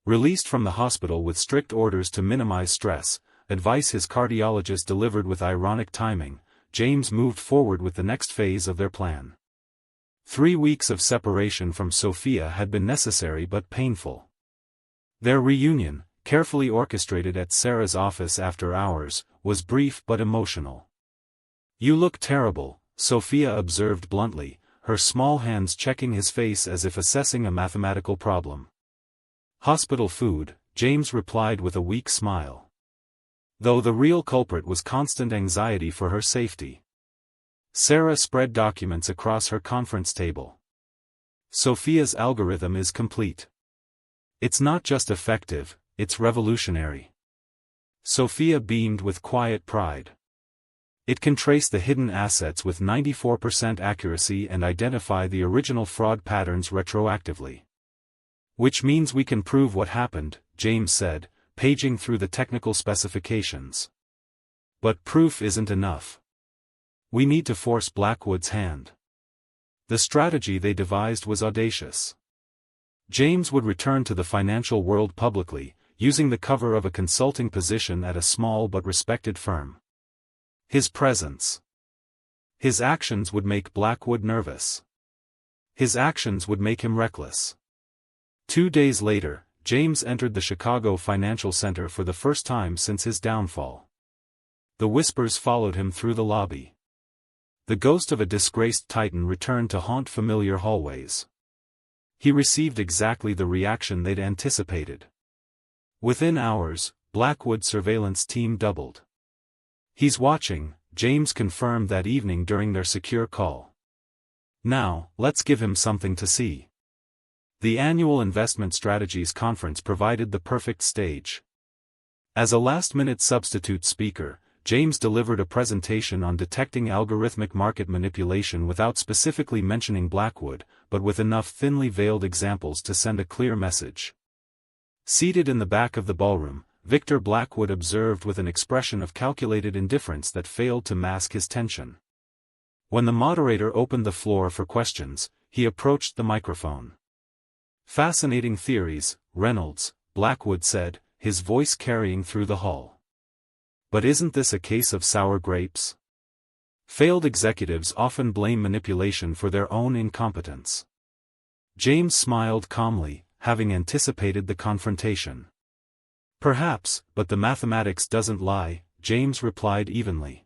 Speaker 1: Released from the hospital with strict orders to minimize stress, advice his cardiologist delivered with ironic timing, James moved forward with the next phase of their plan. 3 weeks of separation from Sophia had been necessary but painful. Their reunion, carefully orchestrated at Sarah's office after hours, was brief but emotional. You look terrible, Sophia observed bluntly, her small hands checking his face as if assessing a mathematical problem. Hospital food, James replied with a weak smile. Though the real culprit was constant anxiety for her safety. Sarah spread documents across her conference table. Sophia's algorithm is complete. It's not just effective, it's revolutionary. Sophia beamed with quiet pride. It can trace the hidden assets with 94% accuracy and identify the original fraud patterns retroactively. Which means we can prove what happened, James said, paging through the technical specifications. But proof isn't enough. We need to force Blackwood's hand. The strategy they devised was audacious. James would return to the financial world publicly, using the cover of a consulting position at a small but respected firm. His presence. His actions would make Blackwood nervous. His actions would make him reckless. 2 days later, James entered the Chicago Financial Center for the first time since his downfall. The whispers followed him through the lobby. The ghost of a disgraced titan returned to haunt familiar hallways. He received exactly the reaction they'd anticipated. Within hours, Blackwood's surveillance team doubled. He's watching, James confirmed that evening during their secure call. Now, let's give him something to see. The annual Investment Strategies Conference provided the perfect stage. As a last-minute substitute speaker, James delivered a presentation on detecting algorithmic market manipulation without specifically mentioning Blackwood, but with enough thinly veiled examples to send a clear message. Seated in the back of the ballroom, Victor Blackwood observed with an expression of calculated indifference that failed to mask his tension. When the moderator opened the floor for questions, he approached the microphone. Fascinating theories, Reynolds, Blackwood said, his voice carrying through the hall. But isn't this a case of sour grapes? Failed executives often blame manipulation for their own incompetence. James smiled calmly, having anticipated the confrontation. Perhaps, but the mathematics doesn't lie, James replied evenly.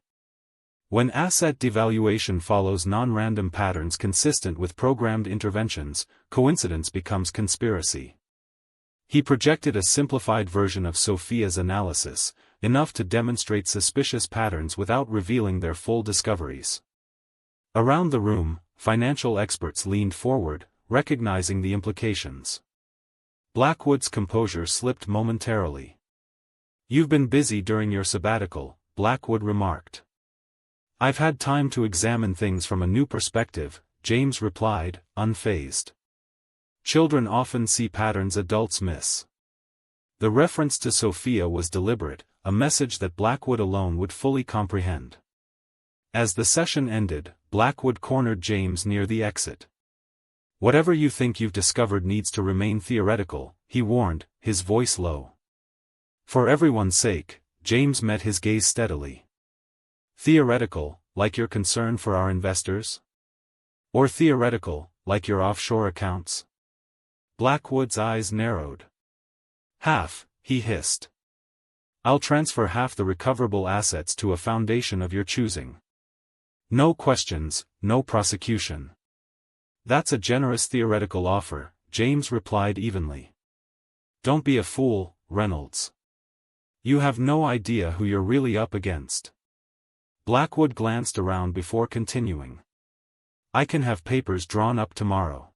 Speaker 1: When asset devaluation follows non-random patterns consistent with programmed interventions, coincidence becomes conspiracy. He projected a simplified version of Sophia's analysis, enough to demonstrate suspicious patterns without revealing their full discoveries. Around the room, financial experts leaned forward, recognizing the implications. Blackwood's composure slipped momentarily. You've been busy during your sabbatical, Blackwood remarked. I've had time to examine things from a new perspective, James replied, unfazed. Children often see patterns adults miss. The reference to Sophia was deliberate, a message that Blackwood alone would fully comprehend. As the session ended, Blackwood cornered James near the exit. Whatever you think you've discovered needs to remain theoretical, he warned, his voice low. For everyone's sake, James met his gaze steadily. Theoretical, like your concern for our investors? Or theoretical, like your offshore accounts? Blackwood's eyes narrowed. Half, he hissed. I'll transfer half the recoverable assets to a foundation of your choosing. No questions, no prosecution. That's a generous theoretical offer, James replied evenly. Don't be a fool, Reynolds. You have no idea who you're really up against. Blackwood glanced around before continuing. I can have papers drawn up tomorrow.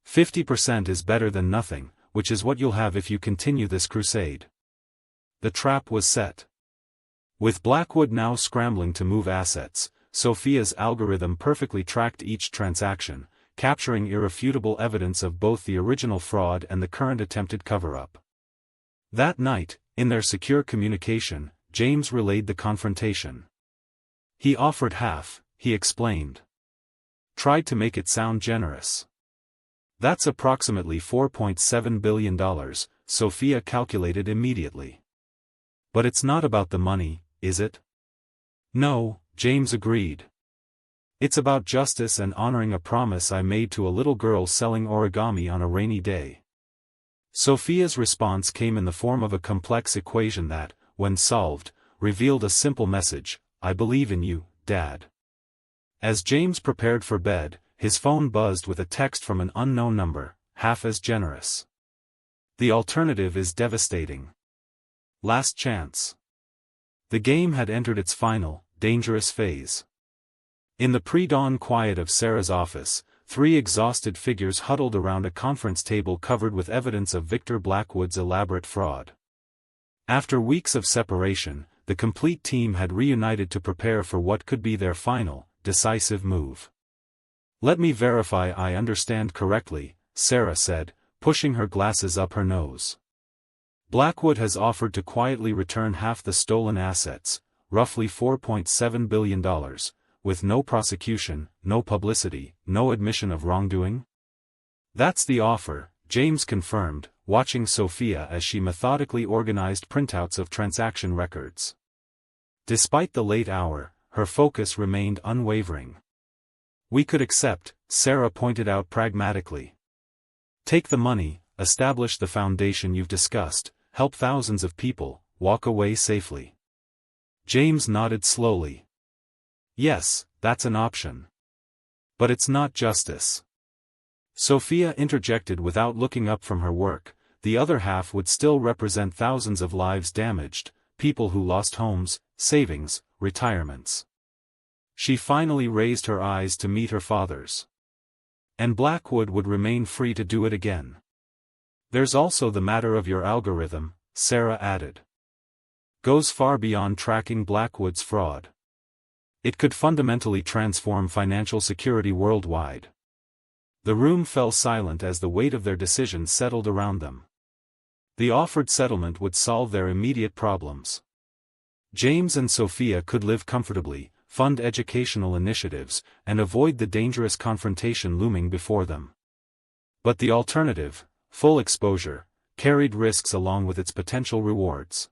Speaker 1: 50% is better than nothing, which is what you'll have if you continue this crusade. The trap was set. With Blackwood now scrambling to move assets, Sophia's algorithm perfectly tracked each transaction, capturing irrefutable evidence of both the original fraud and the current attempted cover-up. That night, in their secure communication, James relayed the confrontation. He offered half, he explained. Tried to make it sound generous. That's approximately $4.7 billion, Sophia calculated immediately. But it's not about the money, is it? No, James agreed. It's about justice and honoring a promise I made to a little girl selling origami on a rainy day. Sophia's response came in the form of a complex equation that, when solved, revealed a simple message: I believe in you, Dad. As James prepared for bed, his phone buzzed with a text from an unknown number, half as generous. The alternative is devastating. Last chance. The game had entered its final, dangerous phase. In the pre-dawn quiet of Sarah's office, three exhausted figures huddled around a conference table covered with evidence of Victor Blackwood's elaborate fraud. After weeks of separation, the complete team had reunited to prepare for what could be their final, decisive move. Let me verify I understand correctly, Sarah said, pushing her glasses up her nose. Blackwood has offered to quietly return half the stolen assets, roughly $4.7 billion, with no prosecution, no publicity, no admission of wrongdoing? That's the offer, James confirmed, watching Sophia as she methodically organized printouts of transaction records. Despite the late hour, her focus remained unwavering. We could accept, Sarah pointed out pragmatically. Take the money, establish the foundation you've discussed, help thousands of people, walk away safely. James nodded slowly. Yes, that's an option. But it's not justice. Sophia interjected without looking up from her work. The other half would still represent thousands of lives damaged, people who lost homes, savings, retirements. She finally raised her eyes to meet her father's. And Blackwood would remain free to do it again. There's also the matter of your algorithm, Sarah added. Goes far beyond tracking Blackwood's fraud. It could fundamentally transform financial security worldwide. The room fell silent as the weight of their decision settled around them. The offered settlement would solve their immediate problems. James and Sophia could live comfortably, fund educational initiatives, and avoid the dangerous confrontation looming before them. But the alternative, full exposure, carried risks along with its potential rewards.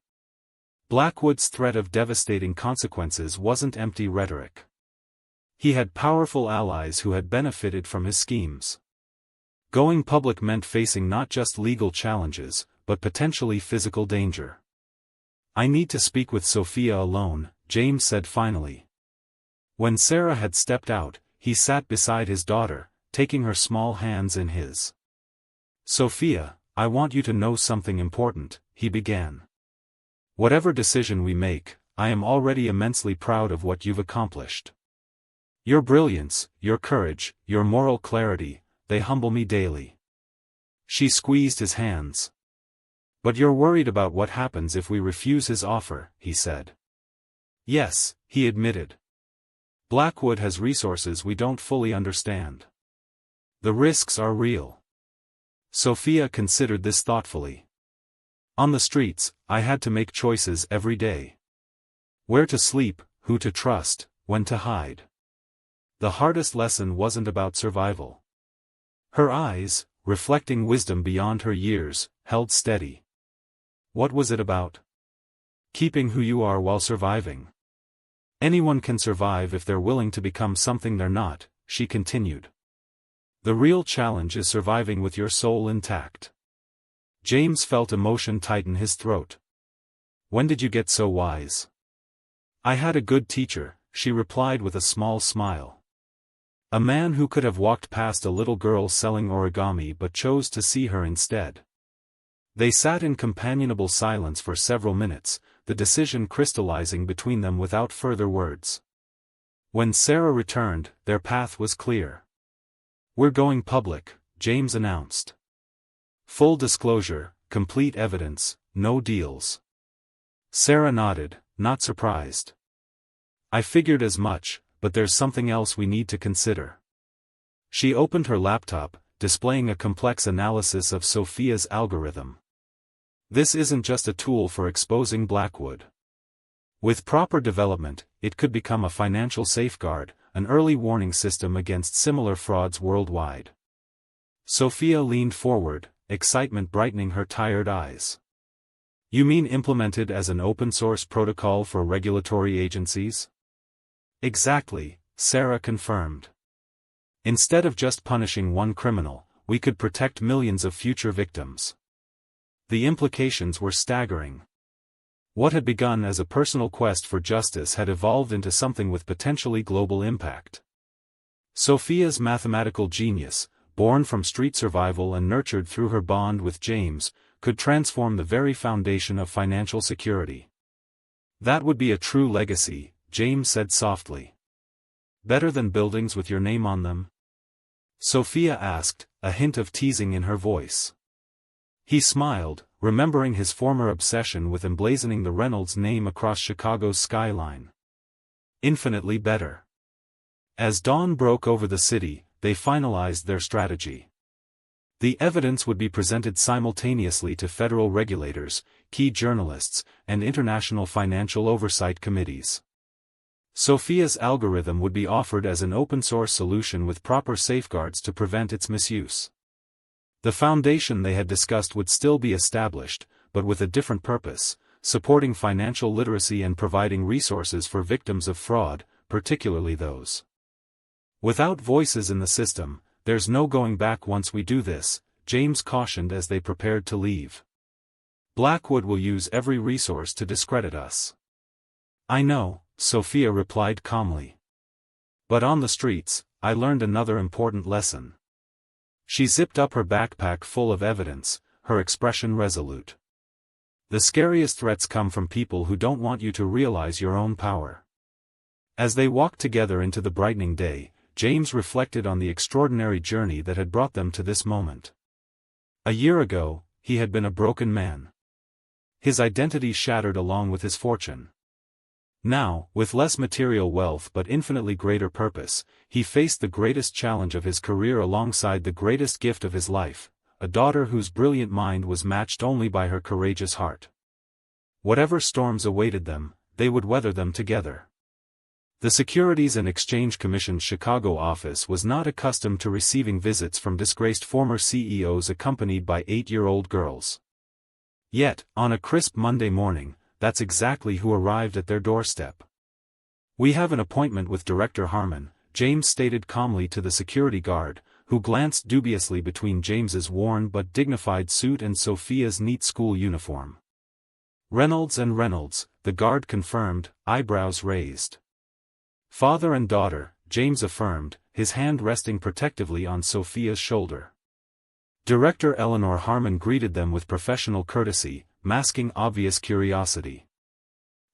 Speaker 1: Blackwood's threat of devastating consequences wasn't empty rhetoric. He had powerful allies who had benefited from his schemes. Going public meant facing not just legal challenges, but potentially physical danger. I need to speak with Sophia alone, James said finally. When Sarah had stepped out, he sat beside his daughter, taking her small hands in his. Sophia, I want you to know something important, he began. Whatever decision we make, I am already immensely proud of what you've accomplished. Your brilliance, your courage, your moral clarity, they humble me daily. She squeezed his hands. But you're worried about what happens if we refuse his offer, he said. Yes, he admitted. Blackwood has resources we don't fully understand. The risks are real. Sophia considered this thoughtfully. On the streets, I had to make choices every day. Where to sleep, who to trust, when to hide. The hardest lesson wasn't about survival. Her eyes, reflecting wisdom beyond her years, held steady. What was it about? Keeping who you are while surviving. Anyone can survive if they're willing to become something they're not, she continued. The real challenge is surviving with your soul intact. James felt emotion tighten his throat. When did you get so wise? I had a good teacher, she replied with a small smile. A man who could have walked past a little girl selling origami but chose to see her instead. They sat in companionable silence for several minutes, the decision crystallizing between them without further words. When Sarah returned, their path was clear. We're going public, James announced. Full disclosure, complete evidence, no deals. Sarah nodded, not surprised. I figured as much, but there's something else we need to consider. She opened her laptop, displaying a complex analysis of Sophia's algorithm. This isn't just a tool for exposing Blackwood. With proper development, it could become a financial safeguard, an early warning system against similar frauds worldwide. Sophia leaned forward, excitement brightening her tired eyes. You mean implemented as an open-source protocol for regulatory agencies? Exactly, Sarah confirmed. Instead of just punishing one criminal, we could protect millions of future victims. The implications were staggering. What had begun as a personal quest for justice had evolved into something with potentially global impact. Sophia's mathematical genius, born from street survival and nurtured through her bond with James, could transform the very foundation of financial security. That would be a true legacy, James said softly. Better than buildings with your name on them? Sophia asked, a hint of teasing in her voice. He smiled, remembering his former obsession with emblazoning the Reynolds name across Chicago's skyline. Infinitely better. As dawn broke over the city, they finalized their strategy. The evidence would be presented simultaneously to federal regulators, key journalists, and international financial oversight committees. Sophia's algorithm would be offered as an open-source solution with proper safeguards to prevent its misuse. The foundation they had discussed would still be established, but with a different purpose, supporting financial literacy and providing resources for victims of fraud, particularly those without voices in the system. There's no going back once we do this, James cautioned as they prepared to leave. Blackwood will use every resource to discredit us. I know, Sophia replied calmly. But on the streets, I learned another important lesson. She zipped up her backpack full of evidence, her expression resolute. The scariest threats come from people who don't want you to realize your own power. As they walked together into the brightening day, James reflected on the extraordinary journey that had brought them to this moment. A year ago, he had been a broken man. His identity shattered along with his fortune. Now, with less material wealth but infinitely greater purpose, he faced the greatest challenge of his career alongside the greatest gift of his life, a daughter whose brilliant mind was matched only by her courageous heart. Whatever storms awaited them, they would weather them together. The Securities and Exchange Commission's Chicago office was not accustomed to receiving visits from disgraced former CEOs accompanied by 8-year-old girls. Yet, on a crisp Monday morning, that's exactly who arrived at their doorstep. We have an appointment with Director Harmon, James stated calmly to the security guard, who glanced dubiously between James's worn but dignified suit and Sophia's neat school uniform. Reynolds and Reynolds, the guard confirmed, eyebrows raised. Father and daughter, James affirmed, his hand resting protectively on Sophia's shoulder. Director Eleanor Harmon greeted them with professional courtesy, masking obvious curiosity.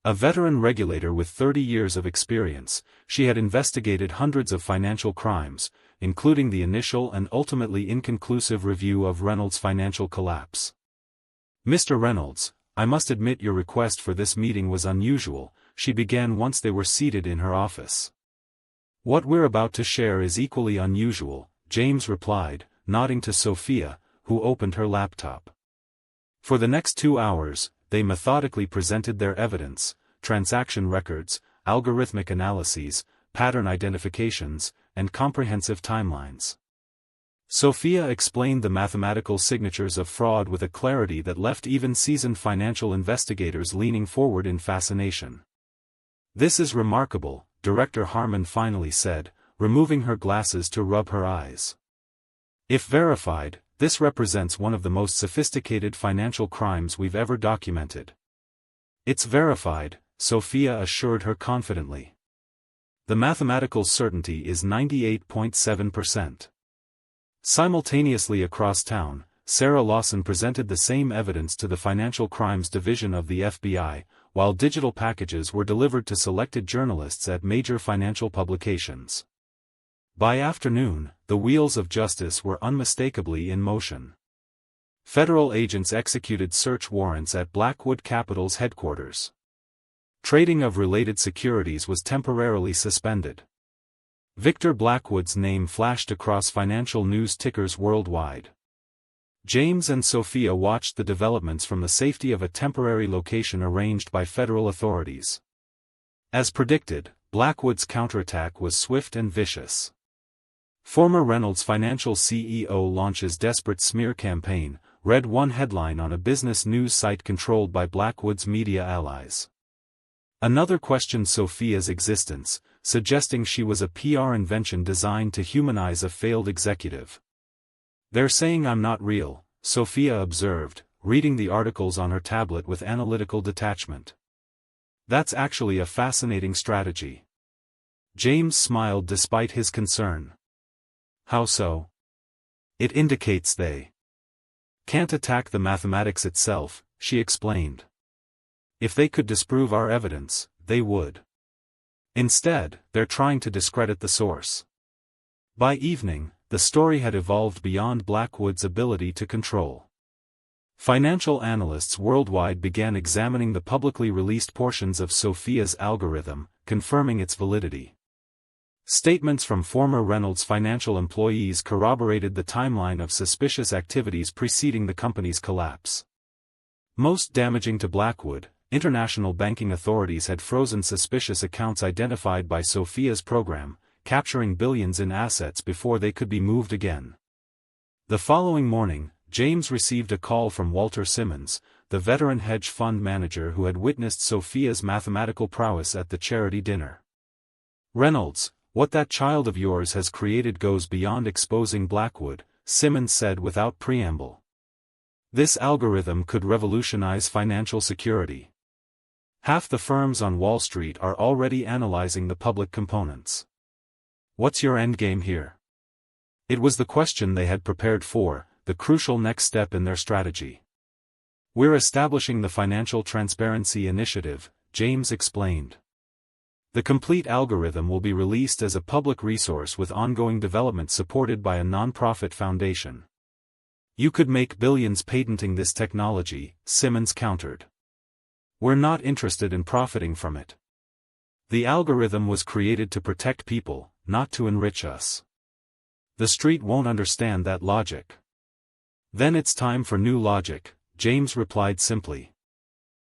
Speaker 1: A veteran regulator with 30 years of experience, she had investigated hundreds of financial crimes, including the initial and ultimately inconclusive review of Reynolds' financial collapse. "Mr. Reynolds, I must admit your request for this meeting was unusual," she began once they were seated in her office. "What we're about to share is equally unusual," James replied, nodding to Sophia, who opened her laptop. For the next 2 hours, they methodically presented their evidence, transaction records, algorithmic analyses, pattern identifications, and comprehensive timelines. Sophia explained the mathematical signatures of fraud with a clarity that left even seasoned financial investigators leaning forward in fascination. "This is remarkable," Director Harmon finally said, removing her glasses to rub her eyes. "If verified, this represents one of the most sophisticated financial crimes we've ever documented." "It's verified," Sophia assured her confidently. "The mathematical certainty is 98.7%. Simultaneously across town, Sarah Lawson presented the same evidence to the Financial Crimes Division of the FBI, while digital packages were delivered to selected journalists at major financial publications. By afternoon, the wheels of justice were unmistakably in motion. Federal agents executed search warrants at Blackwood Capital's headquarters. Trading of related securities was temporarily suspended. Victor Blackwood's name flashed across financial news tickers worldwide. James and Sophia watched the developments from the safety of a temporary location arranged by federal authorities. As predicted, Blackwood's counterattack was swift and vicious. Former Reynolds Financial CEO launches desperate smear campaign, read one headline on a business news site controlled by Blackwood's media allies. Another questioned Sophia's existence, suggesting she was a PR invention designed to humanize a failed executive. "They're saying I'm not real," Sophia observed, reading the articles on her tablet with analytical detachment. "That's actually a fascinating strategy." James smiled despite his concern. "How so?" "It indicates they can't attack the mathematics itself," she explained. "If they could disprove our evidence, they would. Instead, they're trying to discredit the source." By evening, the story had evolved beyond Blackwood's ability to control. Financial analysts worldwide began examining the publicly released portions of Sophia's algorithm, confirming its validity. Statements from former Reynolds Financial employees corroborated the timeline of suspicious activities preceding the company's collapse. Most damaging to Blackwood, international banking authorities had frozen suspicious accounts identified by Sophia's program, capturing billions in assets before they could be moved again. The following morning, James received a call from Walter Simmons, the veteran hedge fund manager who had witnessed Sophia's mathematical prowess at the charity dinner. "Reynolds, what that child of yours has created goes beyond exposing Blackwood," Simmons said without preamble. "This algorithm could revolutionize financial security. Half the firms on Wall Street are already analyzing the public components. What's your endgame here?" It was the question they had prepared for, the crucial next step in their strategy. "We're establishing the Financial Transparency Initiative," James explained. "The complete algorithm will be released as a public resource with ongoing development supported by a non-profit foundation." "You could make billions patenting this technology," Simmons countered. "We're not interested in profiting from it. The algorithm was created to protect people, not to enrich us. The street won't understand that logic." "Then it's time for new logic," James replied simply.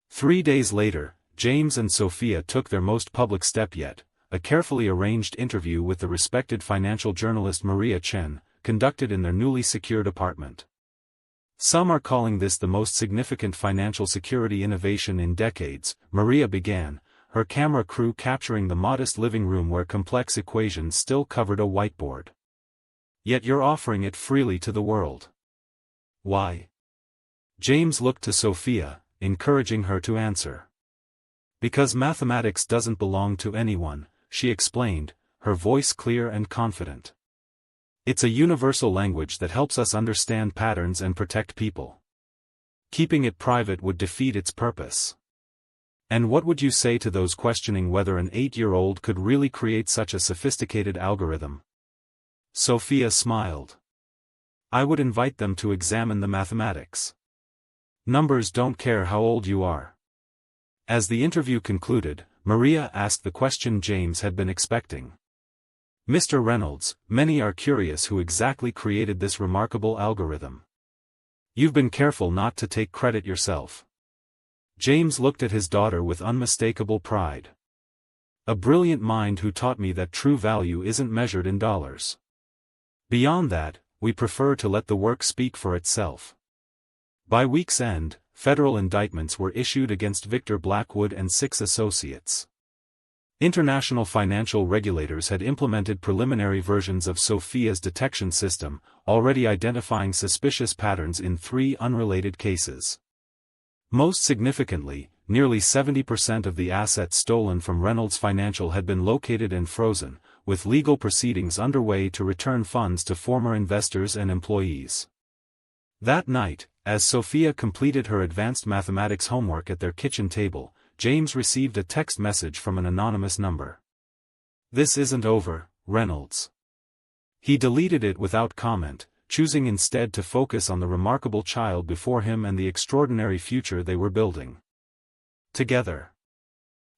Speaker 1: 3 days later, James and Sophia took their most public step yet, a carefully arranged interview with the respected financial journalist Maria Chen, conducted in their newly secured apartment. "Some are calling this the most significant financial security innovation in decades," Maria began, her camera crew capturing the modest living room where complex equations still covered a whiteboard. "Yet you're offering it freely to the world. Why?" James looked to Sophia, encouraging her to answer. "Because mathematics doesn't belong to anyone," she explained, her voice clear and confident. "It's a universal language that helps us understand patterns and protect people. Keeping it private would defeat its purpose." "And what would you say to those questioning whether an 8-year-old could really create such a sophisticated algorithm?" Sophia smiled. "I would invite them to examine the mathematics. Numbers don't care how old you are. As the interview concluded, Maria asked the question James had been expecting. Mr. Reynolds, many are curious who exactly created this remarkable algorithm. You've been careful not to take credit yourself. James looked at his daughter with unmistakable pride. A brilliant mind who taught me that true value isn't measured in dollars. Beyond that, we prefer to let the work speak for itself. By week's end, federal indictments were issued against Victor Blackwood and 6 associates. International financial regulators had implemented preliminary versions of Sophia's detection system, already identifying suspicious patterns in 3 unrelated cases. Most significantly, nearly 70% of the assets stolen from Reynolds Financial had been located and frozen, with legal proceedings underway to return funds to former investors and employees. That night, as Sophia completed her advanced mathematics homework at their kitchen table, James received a text message from an anonymous number. "This isn't over, Reynolds." He deleted it without comment, choosing instead to focus on the remarkable child before him and the extraordinary future they were building together.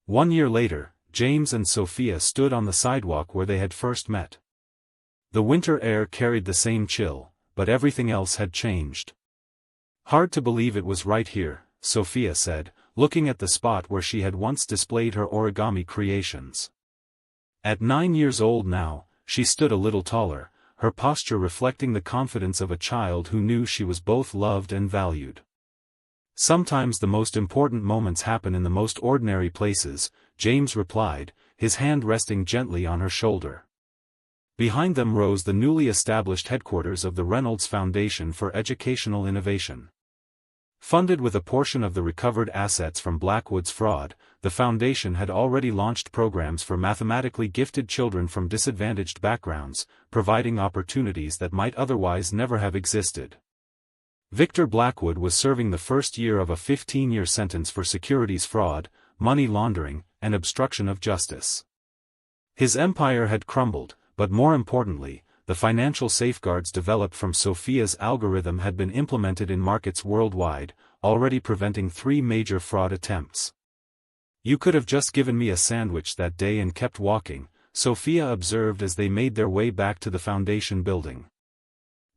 Speaker 1: 1 year later, James and Sophia stood on the sidewalk where they had first met. The winter air carried the same chill, but everything else had changed. "Hard to believe it was right here," Sophia said, looking at the spot where she had once displayed her origami creations. At 9 years old now, she stood a little taller, her posture reflecting the confidence of a child who knew she was both loved and valued. "Sometimes the most important moments happen in the most ordinary places," James replied, his hand resting gently on her shoulder. Behind them rose the newly established headquarters of the Reynolds Foundation for Educational Innovation. Funded with a portion of the recovered assets from Blackwood's fraud, the foundation had already launched programs for mathematically gifted children from disadvantaged backgrounds, providing opportunities that might otherwise never have existed. Victor Blackwood was serving the first year of a 15-year sentence for securities fraud, money laundering, and obstruction of justice. His empire had crumbled, but more importantly, the financial safeguards developed from Sophia's algorithm had been implemented in markets worldwide, already preventing 3 major fraud attempts. "You could have just given me a sandwich that day and kept walking," Sophia observed as they made their way back to the foundation building.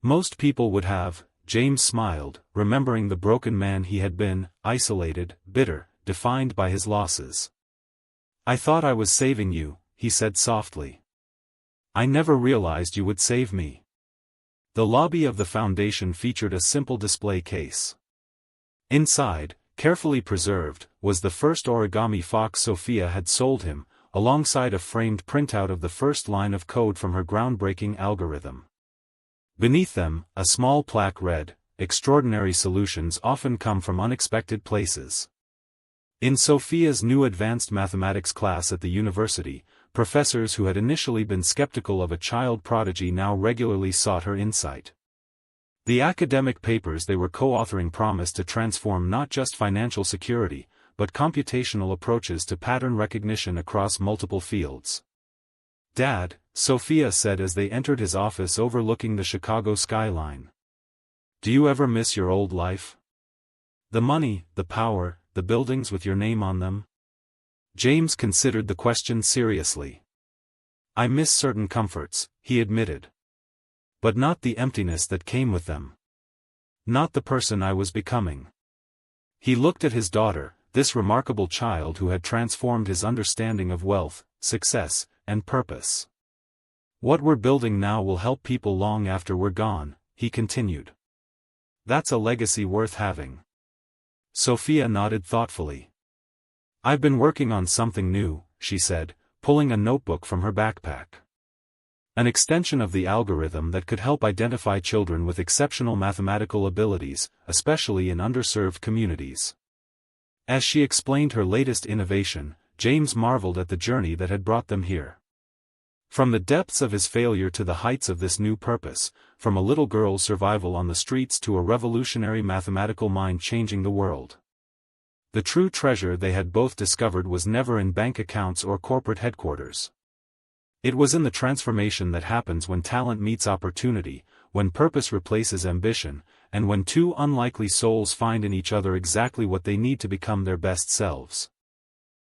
Speaker 1: "Most people would have," James smiled, remembering the broken man he had been, isolated, bitter, defined by his losses. "I thought I was saving you," he said softly. "I never realized you would save me." The lobby of the foundation featured a simple display case. Inside, carefully preserved, was the first origami fox Sophia had sold him, alongside a framed printout of the first line of code from her groundbreaking algorithm. Beneath them, a small plaque read, "Extraordinary solutions often come from unexpected places." In Sophia's new advanced mathematics class at the university, professors who had initially been skeptical of a child prodigy now regularly sought her insight. The academic papers they were co-authoring promised to transform not just financial security, but computational approaches to pattern recognition across multiple fields. "Dad," Sophia said as they entered his office overlooking the Chicago skyline. "Do you ever miss your old life? The money, the power, the buildings with your name on them?" James considered the question seriously. "I miss certain comforts," he admitted. "But not the emptiness that came with them. Not the person I was becoming." He looked at his daughter, this remarkable child who had transformed his understanding of wealth, success, and purpose. "What we're building now will help people long after we're gone," he continued. "That's a legacy worth having." Sophia nodded thoughtfully. "I've been working on something new," she said, pulling a notebook from her backpack. "An extension of the algorithm that could help identify children with exceptional mathematical abilities, especially in underserved communities." As she explained her latest innovation, James marveled at the journey that had brought them here. From the depths of his failure to the heights of this new purpose, from a little girl's survival on the streets to a revolutionary mathematical mind changing the world. The true treasure they had both discovered was never in bank accounts or corporate headquarters. It was in the transformation that happens when talent meets opportunity, when purpose replaces ambition, and when two unlikely souls find in each other exactly what they need to become their best selves.